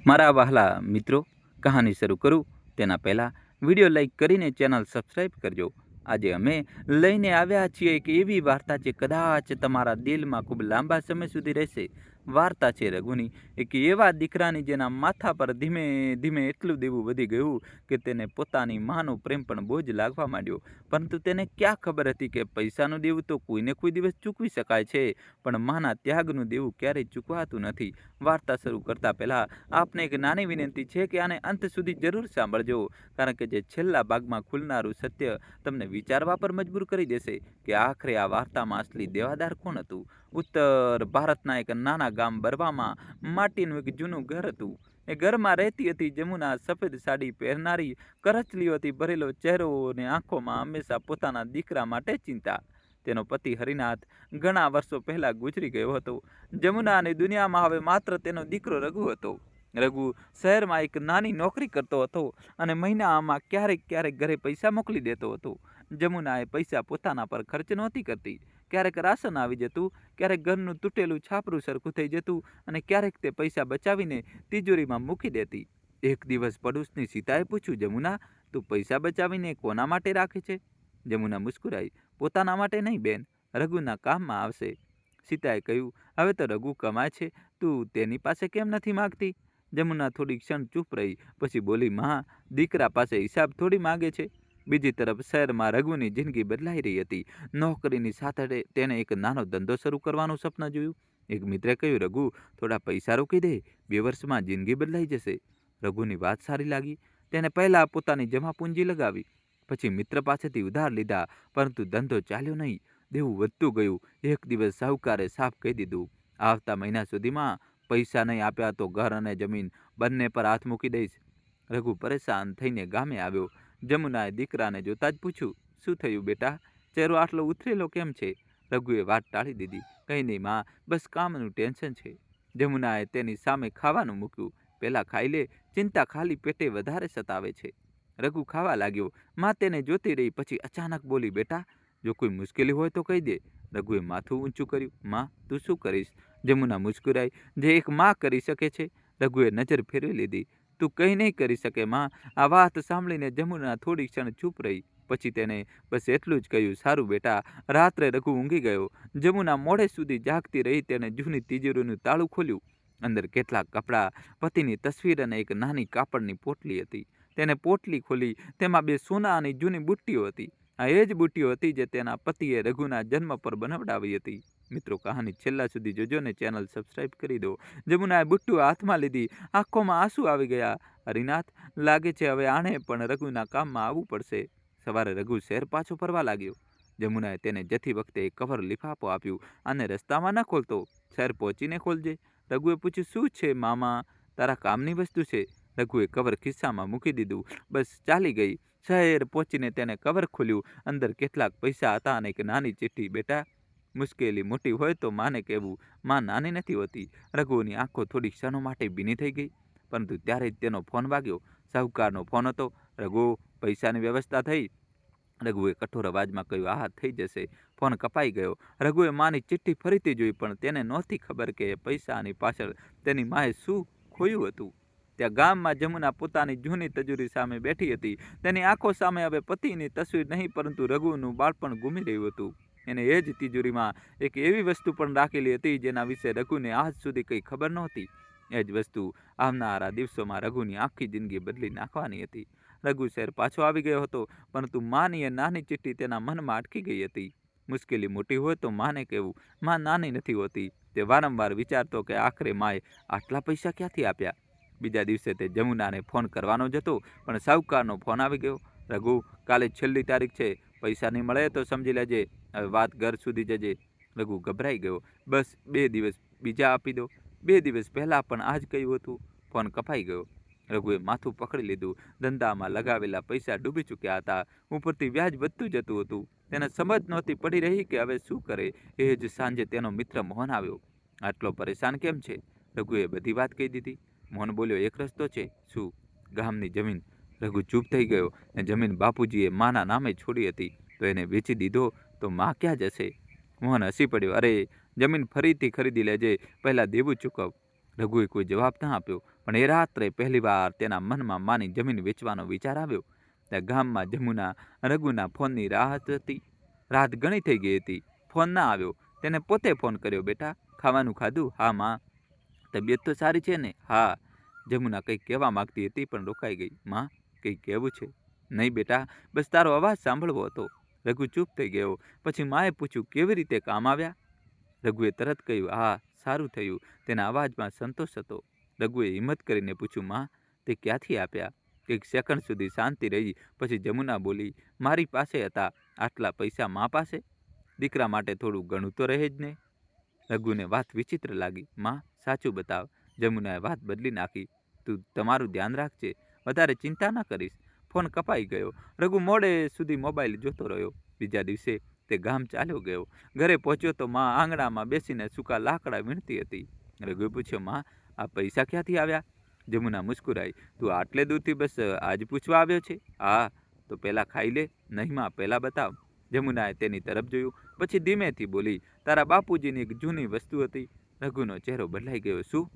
મારા વહાલા મિત્રો, કહાની શરૂ કરું તેના પહેલાં વિડીયો લાઈક કરીને ચેનલ સબસ્ક્રાઈબ કરજો. આજે અમે લઈને આવ્યા છીએ એક એવી વાર્તા જે કદાચ તમારા દિલમાં ખૂબ લાંબા સમય સુધી રહેશે. વાર્તા છે રઘુની, એક એવા દીકરાની જેના માથા પર ધીમે ધીમે એટલું દેવું વધી ગયું કે તેને પોતાની માનો પ્રેમ પણ બોજ લાગવા માંડ્યો. પરંતુ તેને ક્યાં ખબર હતી કે પૈસાનું દેવું તો કોઈને કોઈ દિવસ ચૂકવી શકાય છે, પણ માના ત્યાગનું દેવું ક્યારેય ચૂકવાતું નથી. વાર્તા શરૂ કરતાં પહેલાં આપને એક નાની વિનંતી છે કે આને અંત સુધી જરૂર સાંભળજો, કારણ કે જે છેલ્લા ભાગમાં ખુલનારું સત્ય તમને વિચારવા પર મજબૂર કરી દેશે કે આખરે આ વાર્તામાં અસલી દેવાદાર કોણ હતું. ઉત્તર ભારતના એક નાના ગામ બરવામાં માટીનું એક જૂનું ઘર હતું. એ ઘરમાં રહેતી હતી જમુના. સફેદ સાડી પહેરનારી, કરચલીઓથી ભરેલો ચહેરો અને આંખોમાં હંમેશા પોતાના દીકરા માટે ચિંતા. તેનો પતિ હરિનાથ ઘણા વર્ષો પહેલા ગુજરી ગયો હતો. જમુનાની દુનિયામાં હવે માત્ર તેનો દીકરો રઘુ હતો. રઘુ શહેરમાં એક નાની નોકરી કરતો હતો અને મહિનામાં ક્યારેક ક્યારેક ઘરે પૈસા મોકલી દેતો હતો. જમુનાએ પૈસા પોતાના પર ખર્ચ નહોતી કરતી. ક્યારેક રાશન આવી જતું, ક્યારેક ઘરનું તૂટેલું છાપરું સરખું થઈ જતું અને ક્યારેક તે પૈસા બચાવીને તિજોરીમાં મૂકી દેતી. એક દિવસ પડોશની સીતાએ પૂછ્યું, જમુના, તું પૈસા બચાવીને કોના માટે રાખે છે? જમુના મુસ્કુરાઈ, પોતાના માટે નહીં બેન, રઘુના કામમાં આવશે. સીતાએ કહ્યું, હવે તો રઘુ કમાય છે, તું તેની પાસે કેમ નથી માગતી? જમુના થોડી ક્ષણ ચૂપ રહી, પછી બોલી, માં, દીકરા પાસે હિસાબ થોડી માગે છે. બીજી તરફ શહેરમાં રઘુની જિંદગી બદલાઈ રહી હતી. નોકરીની સાથે તેણે એક નાનો ધંધો શરૂ કરવાનું સપનું જોયું. એક મિત્રે કહ્યું, રઘુ, થોડા પૈસા રોકી દે, 2 વર્ષમાં જિંદગી બદલાઈ જશે. રઘુની વાત સારી લાગી. તેને પહેલા પોતાની જમાપૂંજી લગાવી, પછી મિત્ર પાસેથી ઉધાર લીધા, પરંતુ ધંધો ચાલ્યો નહીં. દેવું વધતું ગયું. એક દિવસ સાહુકારે સાફ કહી દીધું, આવતા મહિના સુધીમાં પૈસા નહીં આપ્યા તો ઘર અને જમીન બંને પર હાથ મૂકી દઈશ. રઘુ પરેશાન થઈને ગામે આવ્યો. જમુનાએ દીકરાને જોતા જ પૂછ્યું, શું થયું બેટા, ચહેરો આટલો ઉથરેલો કેમ છે? રઘુએ વાત ટાળી દીધી. કંઈ નહીં માં, બસ કામનું ટેન્શન છે. જમુનાએ તેની સામે ખાવાનું મૂક્યું. પહેલાં ખાઈ લે, ચિંતા ખાલી પેટે વધારે સતાવે છે. રઘુ ખાવા લાગ્યો. માં તેને જોતી રહી, પછી અચાનક બોલી, બેટા, જો કોઈ મુશ્કેલી હોય તો કહી દે. રઘુએ માથું ઊંચું કર્યું. માં, તું શું કરીશ? જમુના મુસ્કુરાઈ, જે એક માં કરી શકે છે. રઘુએ નજર ફેરવી લીધી. તું કંઈ નહીં કરી શકે માં. આ વાત સાંભળીને જમુના થોડી ક્ષણ ચૂપ રહી. પછી તેને બસ એટલું જ કહ્યું, સારું બેટા. રાત્રે રઘુ ઊંઘી ગયો. જમુના મોડે સુધી જાગતી રહી. તેણે જૂની તિજોરીનું તાળું ખોલ્યું. અંદર કેટલાક કપડાં, પતિની તસવીર અને એક નાની કાપડની પોટલી હતી. તેને પોટલી ખોલી. તેમાં 2 સોનાની જૂની બુટ્ટીઓ હતી. આ એ જ બુટ્ટીઓ હતી જે તેના પતિએ રઘુના જન્મ પર બનાવડાવી હતી. મિત્રો, કહાની છેલ્લા સુધી જોજો ને ચેનલ સબસ્ક્રાઈબ કરી દો. જમુનાએ બુટ્ટીઓ હાથમાં લીધી. આંખોમાં આંસુ આવી ગયા. હરિનાથ, લાગે છે હવે આણે પણ રઘુના કામમાં આવવું પડશે. સવારે રઘુ શહેર પાછો ફરવા લાગ્યો. જમુનાએ તેને જતી વખતે એક કવર લિફાફો આપ્યું. આને રસ્તામાં ન ખોલતો, શહેર પહોંચીને ખોલજે. રઘુએ પૂછ્યું, શું છે મામા? તારા કામની વસ્તુ છે. રઘુએ કવર ખિસ્સામાં મૂકી દીધું. બસ ચાલી ગઈ. શહેર પહોંચીને તેને કવર ખોલ્યું. અંદર કેટલાક પૈસા હતા અને એક નાની ચિઠ્ઠી. બેટા, મુશ્કેલી મોટી હોય તો માને કહેવું, માં નાની નથી હોતી. રઘુની આંખો થોડી ક્ષણો માટે ભીની થઈ ગઈ. પરંતુ ત્યારે જ તેનો ફોન વાગ્યો. સાહુકારનો ફોન હતો. રઘુ, પૈસાની વ્યવસ્થા થઈ? રઘુએ કઠોર અવાજમાં કહ્યું, હા, થઈ જશે. ફોન કપાઈ ગયો. રઘુએ માની ચિઠ્ઠી ફરીથી જોઈ, પણ તેને નહોતી ખબર કે પૈસાની પાછળ તેની માએ શું ખોયું હતું. ત્યાં ગામમાં જમુના પોતાની જૂની તિજોરી સામે બેઠી હતી. તેની આંખો સામે હવે પતિની તસવીર નહીં, પરંતુ રઘુનું બાળપણ ઘૂમી રહ્યું હતું. એને એ જ તિજોરીમાં એક એવી વસ્તુ પણ રાખેલી હતી જેના વિશે રઘુને આજ સુધી કંઈ ખબર નહોતી. એ જ વસ્તુ આવનારા દિવસોમાં રઘુની આખી જિંદગી બદલી નાખવાની હતી. રઘુ શહેર પાછો આવી ગયો હતો, પરંતુ માની એ નાની ચિઠ્ઠી તેના મનમાં અટકી ગઈ હતી. મુશ્કેલી મોટી હોય તો માને કહેવું, માં નાની નથી હોતી. તે વારંવાર વિચારતો કે આખરે માએ આટલા પૈસા ક્યાંથી આપ્યા. બીજા દિવસે તે જમુનાને ફોન કરવાનો જ હતો, પણ સાહુકારનો ફોન આવી ગયો. રઘુ, કાલે છેલ્લી તારીખ છે. પૈસા નહીં મળે તો સમજી લેજે, હવે વાત ઘર સુધી જજે. રઘુ ગભરાઈ ગયો. બસ 2 દિવસ બીજા આપી દો. 2 દિવસ પહેલાં પણ આ જ કહ્યું હતું. ફોન કપાઈ ગયો. રઘુએ માથું પકડી લીધું. ધંધામાં લગાવેલા પૈસા ડૂબી ચૂક્યા હતા. ઉપરથી વ્યાજ વધતું જતું હતું. તેને સમજ નહોતી પડી રહી કે હવે શું કરે. એ જ સાંજે તેનો મિત્ર મોહન આવ્યો. આટલો પરેશાન કેમ છે? રઘુએ બધી વાત કહી દીધી. મોહન બોલ્યો, એક રસ્તો છે. શું? ગામની જમીન. રઘુ ચૂપ થઈ ગયો. એ જમીન બાપુજીએ માના નામે છોડી હતી, તો એને વેચી દીધો તો માં ક્યાં જશે? મોહન હસી પડ્યો. અરે, જમીન ફરીથી ખરીદી લેજે, પહેલાં દેવું ચૂકવ. રઘુએ કોઈ જવાબ ન આપ્યો, પણ એ રાત્રે પહેલીવાર તેના મનમાં માની જમીન વેચવાનો વિચાર આવ્યો. ત્યાં ગામમાં જમુના રઘુના ફોનની રાહત હતી. રાત ઘણી થઈ ગઈ હતી, ફોન ના આવ્યો. તેને પોતે ફોન કર્યો, બેટા ખાવાનું ખાધું? હા માં. તબિયત તો સારી છે ને? હા. જમુના કંઈક કહેવા માગતી હતી પણ રોકાઈ ગઈ. માં, કંઈક કહેવું છે? નહીં બેટા, બસ તારો અવાજ સાંભળવો હતો. રઘુ ચૂપ થઈ ગયો. પછી માએ પૂછ્યું, કેવી રીતે કામ આવ્યા? રઘુએ તરત કહ્યું, હા સારું થયું. તેના અવાજમાં સંતોષ હતો. રઘુએ હિંમત કરીને પૂછ્યું, માં તે ક્યાંથી આપ્યા? એક સેકન્ડ સુધી શાંતિ રહી. પછી જમુના બોલી, મારી પાસે હતા. આટલા પૈસા મા પાસે? દીકરા માટે થોડું ઘણું તો રહે જ ને. રઘુને વાત વિચિત્ર લાગી. માં સાચું બતાવ. જમુનાએ વાત બદલી નાખી. તું તમારું ધ્યાન રાખજે, વધારે ચિંતા ના કરીશ. ફોન કપાઈ ગયો. રઘુ મોડે સુધી મોબાઈલ જોતો રહ્યો. બીજા દિવસે તે ગામ ચાલ્યો ગયો. ઘરે પહોંચ્યો તો માં આંગણામાં બેસીને સૂકા લાકડા વીણતી હતી. રઘુએ પૂછ્યો, માં આ પૈસા ક્યાંથી આવ્યા? જમુના મુસ્કુરાઈ. તું આટલે દૂરથી બસ આજ પૂછવા આવ્યો છે? હા. તો પહેલાં ખાઈ લે. નહીં માં, પહેલાં બતાવ. જમુનાએ તેની તરફ જોયું. પછી ધીમેથી બોલી, તારા બાપુજીની એક જૂની વસ્તુ હતી. રઘુનો ચહેરો બદલાઈ ગયો. શું?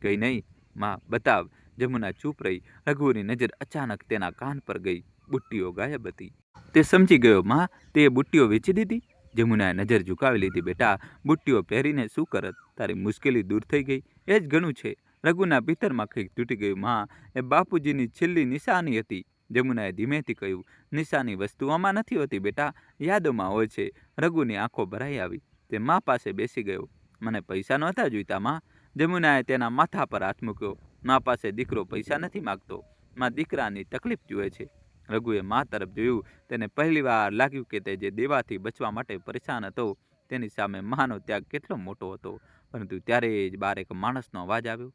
કંઈ નહીં માં, બતાવ. જમુના ચૂપ રહી. રઘુની નજર અચાનક તેના કાન પર ગઈ. બુટ્ટીઓ ગાયબ હતી. તે સમજી ગયો. માં, તે બુટ્ટીઓ વેચી દીધી? જમુનાએ નજર ઝુકાવી લીધી. બેટા, બુટ્ટીઓ પહેરીને શું કરત? તારી મુશ્કેલી દૂર થઈ ગઈ, એ જ ઘણું છે. રઘુના ભીતરમાં કંઈક તૂટી ગયું. માં, એ બાપુજીની છેલ્લી નિશાની હતી. જમુનાએ ધીમેથી કહ્યું, નિશાની વસ્તુઓમાં નથી હોતી બેટા, યાદોમાં હોય છે. રઘુની આંખો ભરાઈ આવી. તે મા પાસે બેસી ગયો. મને પૈસા નહોતા જોઈતા માં. જમુનાએ તેના માથા પર હાથ મૂક્યો. મા પાસે દીકરો પૈસા નથી માગતો. માં દીકરાની તકલીફ જુએ છે. રઘુએ મા તરફ જોયું. તેને પહેલીવાર લાગ્યું કે તે જે દેવાથી બચવા માટે પરેશાન હતો, તેની સામે માનો ત્યાગ કેટલો મોટો હતો. પરંતુ ત્યારે જ બહાર એક માણસનો અવાજ આવ્યો.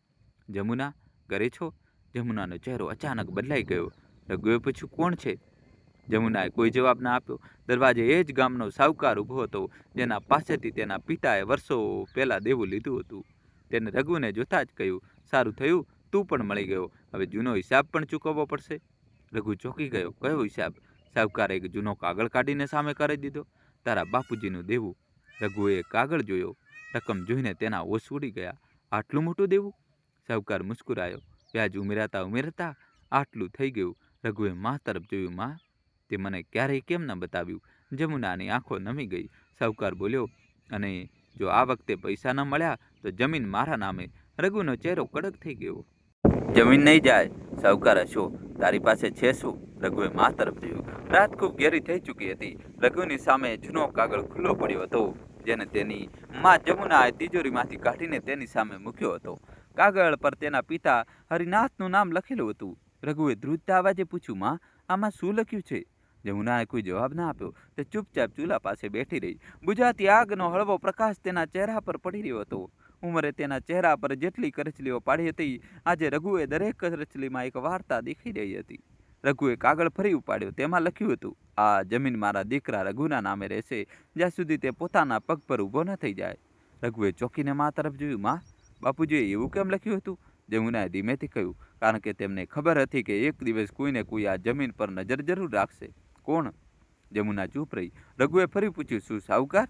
જમુના, ઘરે છો? જમુનાનો ચહેરો અચાનક બદલાઈ ગયો. રઘુએ પૂછ્યું, કોણ છે? જમુનાએ કોઈ જવાબ ના આપ્યો. દરવાજે એ જ ગામનો સાહુકાર ઊભો હતો, જેના પાસેથી તેના પિતાએ વર્ષો પહેલાં દેવું લીધું હતું. તેને રઘુને જોતા જ કહ્યું, સારું થયું, તું પણ મળી ગયો. હવે જૂનો હિસાબ પણ ચૂકવવો પડશે. રઘુ ચોંકી ગયો. કયો હિસાબ? સાહુકારે એક જૂનો કાગળ કાઢીને સામે કરી દીધો. તારા બાપુજીનું દેવું. રઘુએ કાગળ જોયો. રકમ જોઈને તેના હોશ ઉડી ગયા. આટલું મોટું દેવું? સાહુકાર મુસ્કુરાયો. વ્યાજ ઉમેરતા આટલું થઈ ગયું. રઘુએ મા તરફ જોયું. માં, તે મને ક્યારેય કેમ ન બતાવ્યું? જમુનાની આંખો નમી ગઈ. સાહુકાર બોલ્યો, અને જો આ વખતે પૈસા ન મળ્યા તો જમીન મારા નામે. રઘુનો ચહેરો કડક થઈ ગયો. જમીન નહીં જાય. સાહુકાર હસ્યો. તારી પાસે છે શું? રઘુએ મા તરફ જોયું. રાત ખૂબ ઘેરી થઈ ચૂકી હતી. રઘુની સામે જૂનો કાગળ ખુલ્લો પડ્યો હતો, જેને તેની મા જમુનાએ તિજોરીમાંથી કાઢીને તેની સામે મૂક્યો હતો. કાગળ પર તેના પિતા હરિનાથનું નામ લખેલું હતું. રઘુએ ધ્રુજતા અવાજે પૂછ્યું, માં, આમાં શું લખ્યું છે? જમુનાએ કોઈ જવાબ ના આપ્યો. તે ચૂપચાપ ચૂલા પાસે બેઠી રહી. બુઝાતી આગનો હળવો પ્રકાશ તેના ચહેરા પર પડી રહ્યો હતો. ઉંમરે તેના ચહેરા પર જેટલી કરચલીઓ પાડી હતી, આજે રઘુએ દરેક કરચલીમાં એક વાર્તા દેખાઈ રહી હતી. રઘુએ કાગળ ફરી ઉપાડ્યો. તેમાં લખ્યું હતું, આ જમીન મારા દીકરા રઘુના નામે રહેશે, જ્યાં સુધી તે પોતાના પગ પર ઊભો ન થઈ જાય. રઘુએ ચોંકીને મા તરફ જોયું. માં, બાપુજીએ એવું કેમ લખ્યું હતું? જમુનાએ ધીમેથી કહ્યું, કારણ કે તેમને ખબર હતી કે એક દિવસ કોઈને કોઈ આ જમીન પર નજર જરૂર રાખશે. કોણ? જમુના ચૂપ રહી. રઘુએ ફરી પૂછ્યું, શું સાહુકાર?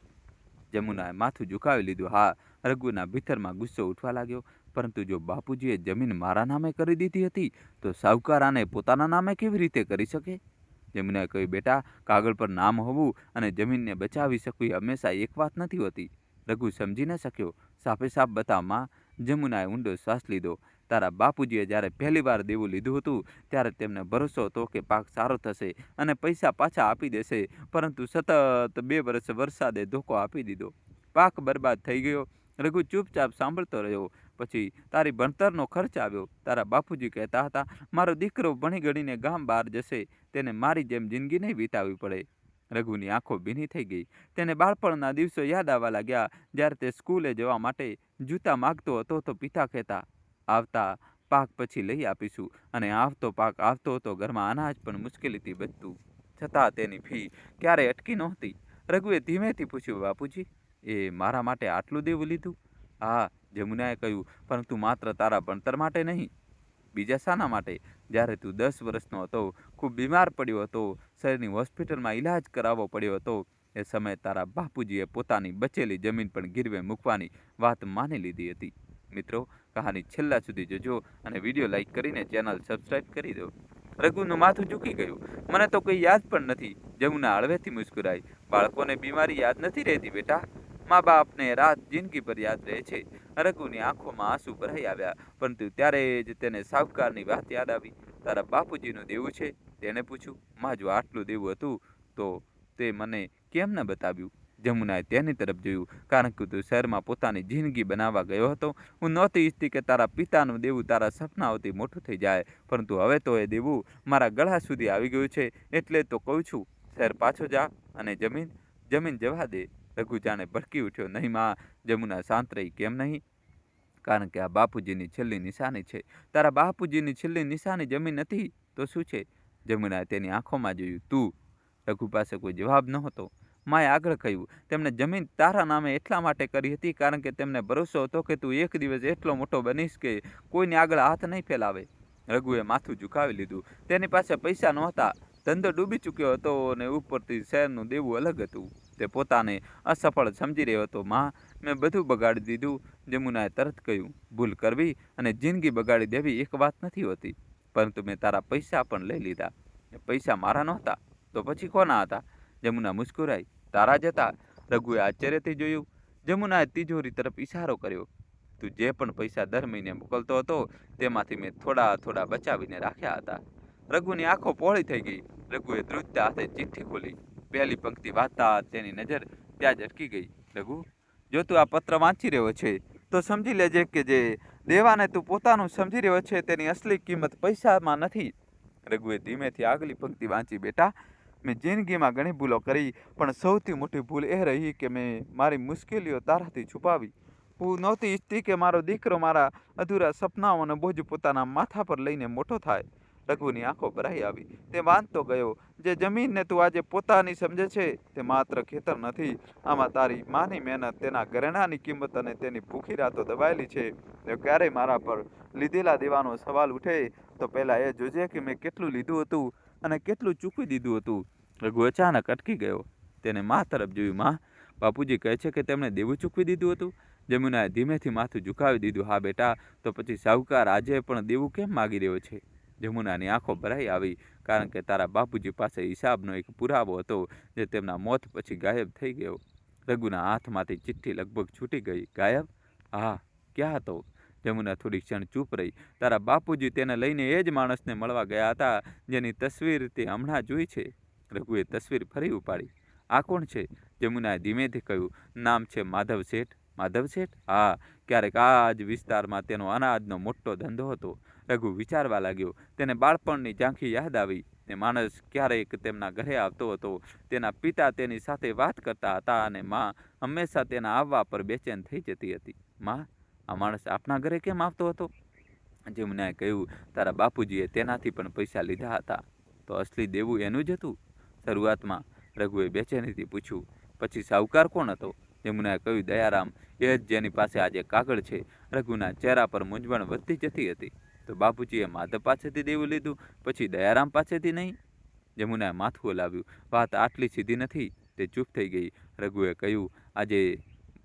જમુનાએ માથું ઝુકાવી લીધું. હા. રઘુના ભીતરમાં ગુસ્સો ઉઠવા લાગ્યો. પરંતુ જો બાપુજીએ જમીન મારા નામે કરી દીધી હતી, તો સાહુકાર આને પોતાના નામે કેવી રીતે કરી શકે? જમુનાએ કહ્યું, બેટા, કાગળ પર નામ હોવું અને જમીનને બચાવી શકવી હંમેશા એક વાત નથી હોતી. રઘુ સમજી ન શક્યો. સાફે સાફ બતાવ માં. જમુનાએ ઊંડો શ્વાસ લીધો. તારા બાપુજીએ જ્યારે પહેલીવાર દેવું લીધું હતું, ત્યારે તેમને ભરોસો હતો કે પાક સારો થશે અને પૈસા પાછા આપી દેશે. પરંતુ સતત 2 વર્ષ વરસાદે ધોકો આપી દીધો. પાક બરબાદ થઈ ગયો. રઘુ ચૂપચાપ સાંભળતો રહ્યો. પછી તારી ભણતરનો ખર્ચ આવ્યો. તારા બાપુજી કહેતા હતા, મારો દીકરો ભણી ગણીને ગામ બહાર જશે, તેને મારી જેમ જિંદગી નહીં વિતાવવી પડે. રઘુની આંખો ભીની થઈ ગઈ. તેને બાળપણના દિવસો યાદ આવવા લાગ્યા, જ્યારે તે સ્કૂલે જવા માટે જૂતા માગતો હતો તો પિતા કહેતા, આવતા પાક પછી લઈ આપીશું. અને આવતો પાક આવતો હતો. ઘરમાં અનાજ પણ મુશ્કેલીથી બચતું. છતાં તેની ફી ક્યારેય અટકી નહોતી. રઘુએ ધીમેથી પૂછ્યું, બાપુજી, એ મારા માટે આટલું દેવું લીધું? હા. જમુનાએ કહ્યું, પરંતુ માત્ર તારા ભણતર માટે નહીં. બીજા શાના માટે? જ્યારે તું 10 વર્ષનો હતો, ખૂબ બીમાર પડ્યો હતો, શહેરની હોસ્પિટલમાં ઈલાજ કરાવવો પડ્યો હતો, એ સમયે તારા બાપુજીએ પોતાની બચેલી જમીન પણ ગીરવે મૂકવાની વાત માની લીધી હતી. મિત્રો, કહાની છેલ્લા સુધી જોજો અને વિડીયો લાઈક કરીને ચેનલ સબસ્ક્રાઈબ કરી દો. રઘુનું માથું ઝૂકી ગયું. મને તો કંઈ યાદ પણ નથી. જમુના હળવેથી મુસ્કુરાઈ. બાળકોને બીમારી યાદ નથી રહેતી બેટા. મા બાપને રાત જિંદગી પર યાદ રહે છે. રઘુની આંખોમાં આંસુ ભરાઈ આવ્યા, પરંતુ ત્યારે જ તેને સાહુકારની વાત યાદ આવી. તારા બાપુજીનું દેવું છે? તેણે પૂછ્યું. માં, જો આટલું દેવું હતું તો તે મને કેમ ન બતાવ્યું? જમુનાએ તેની તરફ જોયું. કારણ કે તું શહેરમાં પોતાની જિંદગી બનાવવા ગયો હતો. હું નહોતી ઈચ્છતી કે તારા પિતાનું દેવું તારા સપનાઓથી મોટું થઈ જાય, પરંતુ હવે તો એ દેવું મારા ગળા સુધી આવી ગયું છે. એટલે તો કહું છું, શહેર પાછો જા અને જમીન જવા દે. રઘુ જાણે ભડકી ઉઠ્યો. નહીં માં, જમુના શાંત રહી. કેમ નહીં? કારણ કે આ બાપુજીની છેલ્લી નિશાની છે. તારા બાપુજીની છેલ્લી નિશાની જમીન નથી તો શું છે? જમુનાએ તેની આંખોમાં જોયું. તું? રઘુ પાસે કોઈ જવાબ નહોતો. માએ આગળ કહ્યું, તેમણે જમીન તારા નામે એટલા માટે કરી હતી કારણ કે તેમને ભરોસો હતો કે તું એક દિવસ એટલો મોટો બનીશ કે કોઈને આગળ હાથ નહીં ફેલાવે. રઘુએ માથું ઝુકાવી લીધું. તેની પાસે પૈસા નહોતા, ધંધો ડૂબી ચૂક્યો હતો અને ઉપરથી શહેરનું દેવું અલગ હતું. તે પોતાને અસફળ સમજી રહ્યો હતો. માં, મેં બધું બગાડી દીધું. જમુનાએ તરત કહ્યું, ભૂલ કરવી અને જિંદગી બગાડી દેવી એક વાત નથી હોતી, પરંતુ મેં તારા પૈસા પણ લઈ લીધા. પૈસા મારા નહોતા તો પછી કોના હતા? જમુના મુસ્કુરાઈ. તારા જ હતા. રઘુએ આશ્ચર્યથી જોયું. જમુનાએ તિજોરી તરફ ઇશારો કર્યો. તું જે પણ પૈસા દર મહિને મોકલતો હતો તેમાંથી મેં થોડા બચાવીને રાખ્યા હતા. રઘુની આંખો પહોળી થઈ ગઈ. રઘુએ ધ્રુજતા હાથે ચિઠ્ઠી ખોલી. પહેલી પંક્તિ વાંચતા તેની નજર ત્યાં જ અટકી ગઈ. રઘુ, જો તું આ પત્ર વાંચી રહ્યો છે તો સમજી લેજે કે જે દેવાને તું પોતાનું સમજી રહ્યો છે તેની અસલી કિંમત પૈસામાં નથી. રઘુએ ધીમેથી આગલી પંક્તિ વાંચી. બેટા, મેં જિંદગીમાં ઘણી ભૂલો કરી, પણ સૌથી મોટી ભૂલ એ રહી કે મેં મારી મુશ્કેલીઓ તારાથી છુપાવી. હું નહોતી ઈચ્છતી કે મારો દીકરો મારા અધૂરા સપનાઓનો બોજ પોતાના માથા પર લઈને મોટો થાય. રઘુની આંખો ભરાઈ આવી. તે વાંચતો ગયો. જે જમીનને તું આજે પોતાની સમજે છે તે માત્ર ખેતર નથી. આમાં તારી માની મહેનત, તેના ઘરેણાની કિંમત અને તેની ભૂખી રાતો દબાયેલી છે. જો ક્યારેય મારા પર લીધેલા દેવાનો સવાલ ઉઠે તો પહેલાં એ જોજે કે મેં કેટલું લીધું હતું અને કેટલું ચૂકવી દીધું હતું. રઘુ અચાનક અટકી ગયો. તેને મા તરફ જોયું. માં, બાપુજી કહે છે કે તેમણે દેવું ચૂકવી દીધું હતું? જમુનાએ ધીમેથી માથું ઝુકાવી દીધું. હા બેટા, તો પછી સાહુકાર આજે પણ દેવું કેમ માગી રહ્યો છે? જમુનાની આંખો ભરાઈ આવી. કારણ કે તારા બાપુજી પાસે હિસાબનો એક પુરાવો હતો જે તેમના મોત પછી ગાયબ થઈ ગયો. રઘુના હાથમાંથી ચિઠ્ઠી લગભગ છૂટી ગઈ. ગાયબ? હા. ક્યાં હતો? જમુના થોડી ક્ષણ ચૂપ રહી. તારા બાપુજી તેને લઈને એ જ માણસને મળવા ગયા હતા જેની તસવીર તે હમણાં જોઈ છે. રઘુએ તસવીર ફરી ઉપાડી. આ કોણ છે? જમુનાએ ધીમેથી કહ્યું. નામ છે માધવ શેઠ. માધવ શેઠ? હા, ક્યારેક આ જ વિસ્તારમાં તેનો અનાજનો મોટો ધંધો હતો. રઘુ વિચારવા લાગ્યો. તેને બાળપણની ઝાંખી યાદ આવી. તે માણસ ક્યારેક તેમના ઘરે આવતો હતો. તેના પિતા તેની સાથે વાત કરતા હતા અને માં હંમેશા તેના આવવા પર બેચેન થઈ જતી હતી. માં, આ માણસ આપના ઘરે કેમ આવતો હતો? જમુનાએ કહ્યું, તારા બાપુજીએ તેનાથી પણ પૈસા લીધા હતા. તો અસલી દેવું એનું જ હતું? શરૂઆતમાં રઘુએ બેચેનીથી પૂછ્યું. પછી સાહુકાર કોણ હતો? જમુનાએ કહ્યું, દયારામ. એ જ જેની પાસે આજે કાગળ છે. રઘુના ચહેરા પર મૂંઝવણ વધતી જતી હતી. તો બાપુજીએ માધવ પાસેથી દેવું લીધું, પછી દયારામ પાસેથી નહીં? જમુનાએ માથું હલાવ્યું. વાત આટલી સીધી નથી. તે ચૂપ થઈ ગઈ. રઘુએ કહ્યું, આજે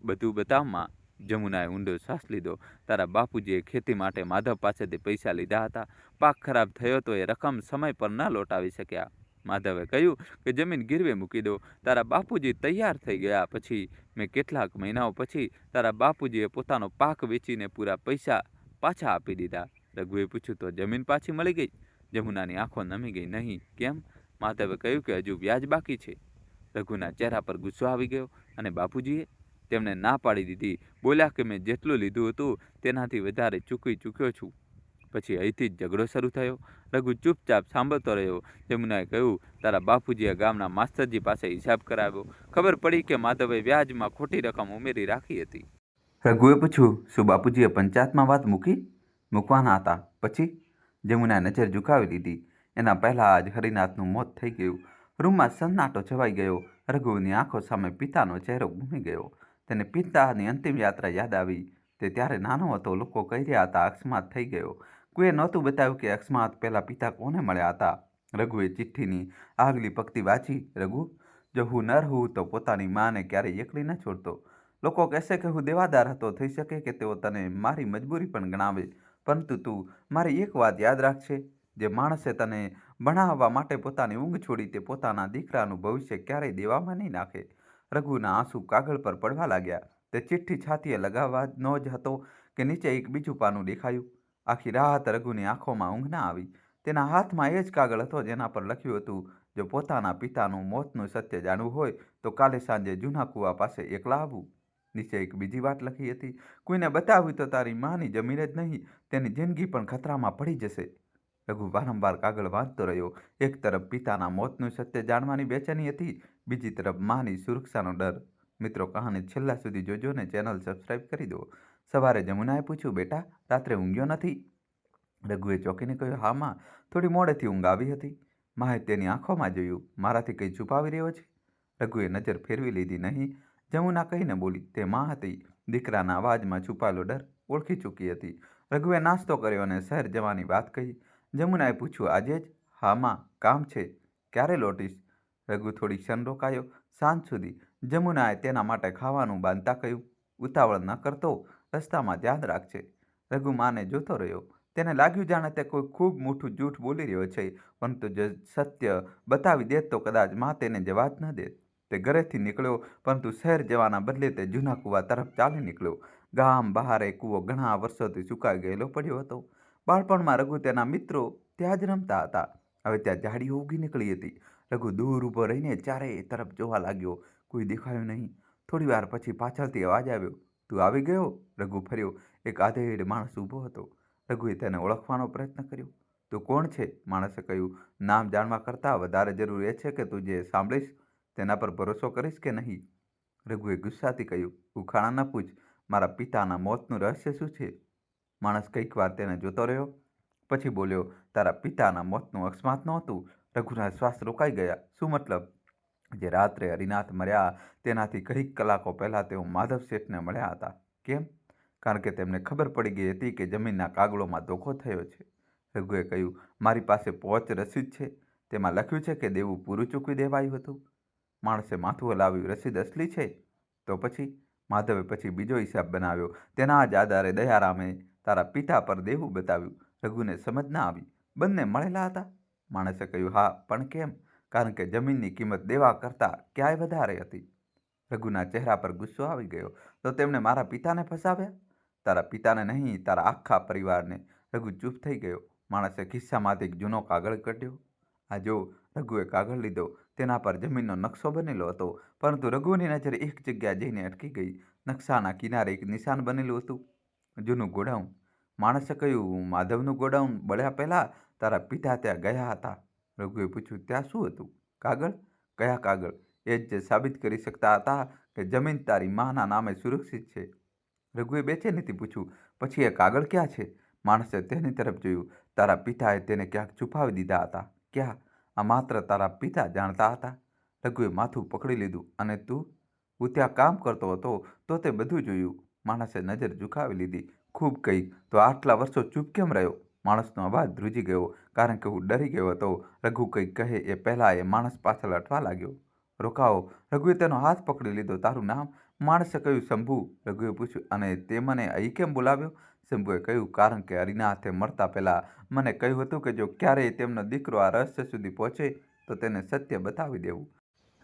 બધું બતાવમાં. જમુનાએ ઊંડો શ્વાસ લીધો. તારા બાપુજીએ ખેતી માટે માધવ પાસેથી પૈસા લીધા હતા. પાક ખરાબ થયો તો એ રકમ સમય પર ન લોટાવી શક્યા. માધવે કહ્યું કે જમીન ગીરવે મૂકી દો. તારા બાપુજી તૈયાર થઈ ગયા પછી મેં કેટલાક મહિનાઓ પછી તારા બાપુજીએ પોતાનો પાક વેચીને પૂરા પૈસા પાછા આપી દીધા. રઘુએ પૂછ્યું, તો જમીન પાછી મળી ગઈ? જમુનાની આંખો નમી ગઈ. નહીં. કેમ? માધવે કહ્યું કે હજુ વ્યાજ બાકી છે. રઘુના ચહેરા પર ગુસ્સો આવી ગયો. અને બાપુજીએ? તેમણે ના પાડી દીધી. બોલ્યા કે મેં જેટલું લીધું હતું તેનાથી વધારે ચૂકવી ચૂક્યો છું. પછી અહીંથી જ ઝઘડો શરૂ થયો. રઘુ ચૂપચાપ સાંભળતો રહ્યો. જમુનાએ કહ્યું, તારા બાપુજીએ ગામના માસ્તરજી પાસે હિસાબ કરાવ્યો. ખબર પડી કે માધવે વ્યાજમાં ખોટી રકમ ઉમેરી રાખી હતી. રઘુએ પૂછ્યું, શું બાપુજીએ પંચાયતમાં વાત મૂકવાના હતા? પછી? જમુનાએ નજર ઝુકાવી લીધી. એના પહેલાં જ હરિનાથનું મોત થઈ ગયું. રૂમમાં સન્નાટો છવાઈ ગયો. રઘુની આંખો સામે પિતાનો ચહેરો ઘૂમી ગયો. તેને પિતાની અંતિમ યાત્રા યાદ આવી. તે ત્યારે નાનો હતો. લોકો કહી રહ્યા હતા અકસ્માત થઈ ગયો. કોઈએ નહોતું બતાવ્યું કે અકસ્માત પહેલાં પિતા કોને મળ્યા હતા. રઘુએ ચિઠ્ઠીની આગલી પંક્તિ વાંચી. રઘુ, જો હું ન રહું તો પોતાની માને ક્યારેય એકલી ન છોડતો. લોકો કહેશે કે હું દેવાદાર હતો, થઈ શકે કે તેઓ તને મારી મજબૂરી પણ ગણાવે, પરંતુ તું મારી એક વાત યાદ રાખશે, જે માણસે તને ભણાવવા માટે પોતાની ઊંઘ છોડી તે પોતાના દીકરાનું ભવિષ્ય ક્યારેય દેવામાં નહીં નાખે. રઘુના આંસુ કાગળ પર પડવા લાગ્યા. તે ચિઠ્ઠી છાતીએ લગાવવાનો જ હતો કે નીચે એક બીજું પાનું દેખાયું. આખી રાત રઘુની આંખોમાં ઊંઘ ના આવી. તેના હાથમાં એ જ કાગળ હતો જેના પર લખ્યું હતું, જો પોતાના પિતાનું મોતનું સત્ય જાણવું હોય તો કાલે સાંજે જૂના કૂવા પાસે એકલા આવવું. નીચે એક બીજી વાત લખી હતી, કોઈને બતાવ્યું તો તારી માની જમીન જ નહીં, તેની જિંદગી પણ ખતરામાં પડી જશે. રઘુ વારંવાર કાગળ વાંચતો રહ્યો. એક તરફ પિતાના મોતનું સત્ય જાણવાની બેચેની હતી, બીજી તરફ માની સુરક્ષાનો ડર. મિત્રો, કહાની છેલ્લા સુધી જોજો ને ચેનલ સબસ્ક્રાઇબ કરી દો. સવારે જમુનાએ પૂછ્યું, બેટા રાત્રે ઊંઘ્યો નથી? રઘુએ ચોંકીને કહ્યું, હા માં, થોડી મોડેથી ઊંઘ આવી હતી. માએ તેની આંખોમાં જોયું, મારાથી કંઈ છુપાવી રહ્યો છે? રઘુએ નજર ફેરવી લીધી. નહીં, જમુના કહીને બોલી, તે માં હતી. દીકરાના અવાજમાં છુપાયેલો ડર ઓળખી ચૂકી હતી. રઘુએ નાસ્તો કર્યો અને શહેર જવાની વાત કહી. જમુનાએ પૂછ્યું, આજે જ? હા માં, કામ છે. ક્યારે લોટીશ? રઘુ થોડી ક્ષણ રોકાયો. સાંજ સુધી. જમુનાએ તેના માટે ખાવાનું બાંધતા કહ્યું, ઉતાવળ ન કરતો, રસ્તામાં ધ્યાન રાખજે. રઘુ માને જોતો રહ્યો. તેને લાગ્યું જાણે તે કોઈ ખૂબ મોટું જૂઠ બોલી રહ્યો છે, પરંતુ જો સત્ય બતાવી દેત તો કદાચ માં તેને જવા જ ન દેત. તે ઘરેથી નીકળ્યો, પરંતુ શહેર જવાના બદલે તે જૂના કૂવા તરફ ચાલી નીકળ્યો. ગામ બહાર એ કૂવો ઘણા વર્ષોથી સુકાઈ ગયેલો પડ્યો હતો. બાળપણમાં રઘુ તેના મિત્રો ત્યાં જ રમતા હતા. હવે ત્યાં ઝાડીઓ ઉગી નીકળી હતી. રઘુ દૂર ઊભો રહીને ચારેય તરફ જોવા લાગ્યો. કોઈ દેખાયું નહીં. થોડી વાર પછી પાછળથી અવાજ આવ્યો, તું આવી ગયો? રઘુ ફર્યો. એક આધેડ માણસ ઊભો હતો. રઘુએ તેને ઓળખવાનો પ્રયત્ન કર્યો. તું કોણ છે? માણસે કહ્યું, નામ જાણવા કરતાં વધારે જરૂર એ છે કે તું જે સાંભળીશ તેના પર ભરોસો કરીશ કે નહીં. રઘુએ ગુસ્સાથી કહ્યું, ઉખાણા ન પૂછ, મારા પિતાના મોતનું રહસ્ય શું છે? માણસ કંઈક વાર તેને જોતો રહ્યો, પછી બોલ્યો, તારા પિતાના મોતનું અકસ્માત નહોતું. રઘુના શ્વાસ રોકાઈ ગયા. શું મતલબ? જે રાત્રે હરિનાથ મર્યા તેનાથી કંઈક કલાકો પહેલાં તેઓ માધવ શેઠને મળ્યા હતા. કેમ? કારણ કે તેમને ખબર પડી ગઈ હતી કે જમીનના કાગળોમાં ધોખો થયો છે. રઘુએ કહ્યું, મારી પાસે પોચ રસીદ છે. તેમાં લખ્યું છે કે દેવું પૂરું ચૂકવી દેવાયું હતું. માણસે માથું હલાવ્યું. રસીદ અસલી છે? તો પછી? માધવે પછી બીજો હિસાબ બનાવ્યો. તેના જ આધારે દયારામે તારા પિતા પર દેવું બતાવ્યું. રઘુને સમજ ના આવી. બંને મળેલા હતા? માણસે કહ્યું, હા, પણ કેમ? કારણ કે જમીનની કિંમત દેવા કરતાં ક્યાંય વધારે હતી. રઘુના ચહેરા પર ગુસ્સો આવી ગયો. તો તેમણે મારા પિતાને ફસાવ્યા? તારા પિતાને નહીં, તારા આખા પરિવારને. રઘુ ચૂપ થઈ ગયો. માણસે ખિસ્સામાંથી એક જૂનો કાગળ કાઢ્યો. આ જો. રઘુએ કાગળ લીધો. તેના પર જમીનનો નકશો બનેલો હતો, પરંતુ રઘુની નજર એક જગ્યા જઈને અટકી ગઈ. નકશાના કિનારે એક નિશાન બનેલું હતું, જૂનું ગોડાઉન. માણસે કહ્યું, માધવનું ગોડાઉન બળ્યા પહેલાં તારા પિતા ત્યાં ગયા હતા. રઘુએ પૂછ્યું, ત્યાં શું હતું? કાગળ? કયા કાગળ? એ જ જે સાબિત કરી શકતા હતા કે જમીન તારી માના નામે સુરક્ષિત છે. રઘુએ બેચેનીથી પૂછ્યું, પછી એ કાગળ ક્યાં છે? માણસે તેની તરફ જોયું. તારા પિતાએ તેને ક્યાંક છુપાવી દીધા હતા. ક્યાં? આ માત્ર તારા પિતા જાણતા હતા. રઘુએ માથું પકડી લીધું. અને તું? હું ત્યાં કામ કરતો હતો તો તે બધું જોયું. માણસે નજર ઝુકાવી લીધી. ખૂબ કંઈક. તો આટલા વર્ષો ચૂપ કેમ રહ્યો? માણસનો અવાજ ધ્રુજી ગયો, કારણ કે હું ડરી ગયો હતો. રઘુ કંઈક કહે એ પહેલાં એ માણસ પાછળ હટવા લાગ્યો. રોકાઓ. રઘુએ તેનો હાથ પકડી લીધો. તારું નામ? માણસે કહ્યું, શંભુ. રઘુએ પૂછ્યું, અને તે મને અહીં કેમ બોલાવ્યો? શંભુએ કહ્યું, કારણ કે હરિનાથે મળતા પહેલાં મને કહ્યું હતું કે જો ક્યારેય તેમનો દીકરો આ રહસ્ય સુધી પહોંચે તો તેને સત્ય બતાવી દેવું.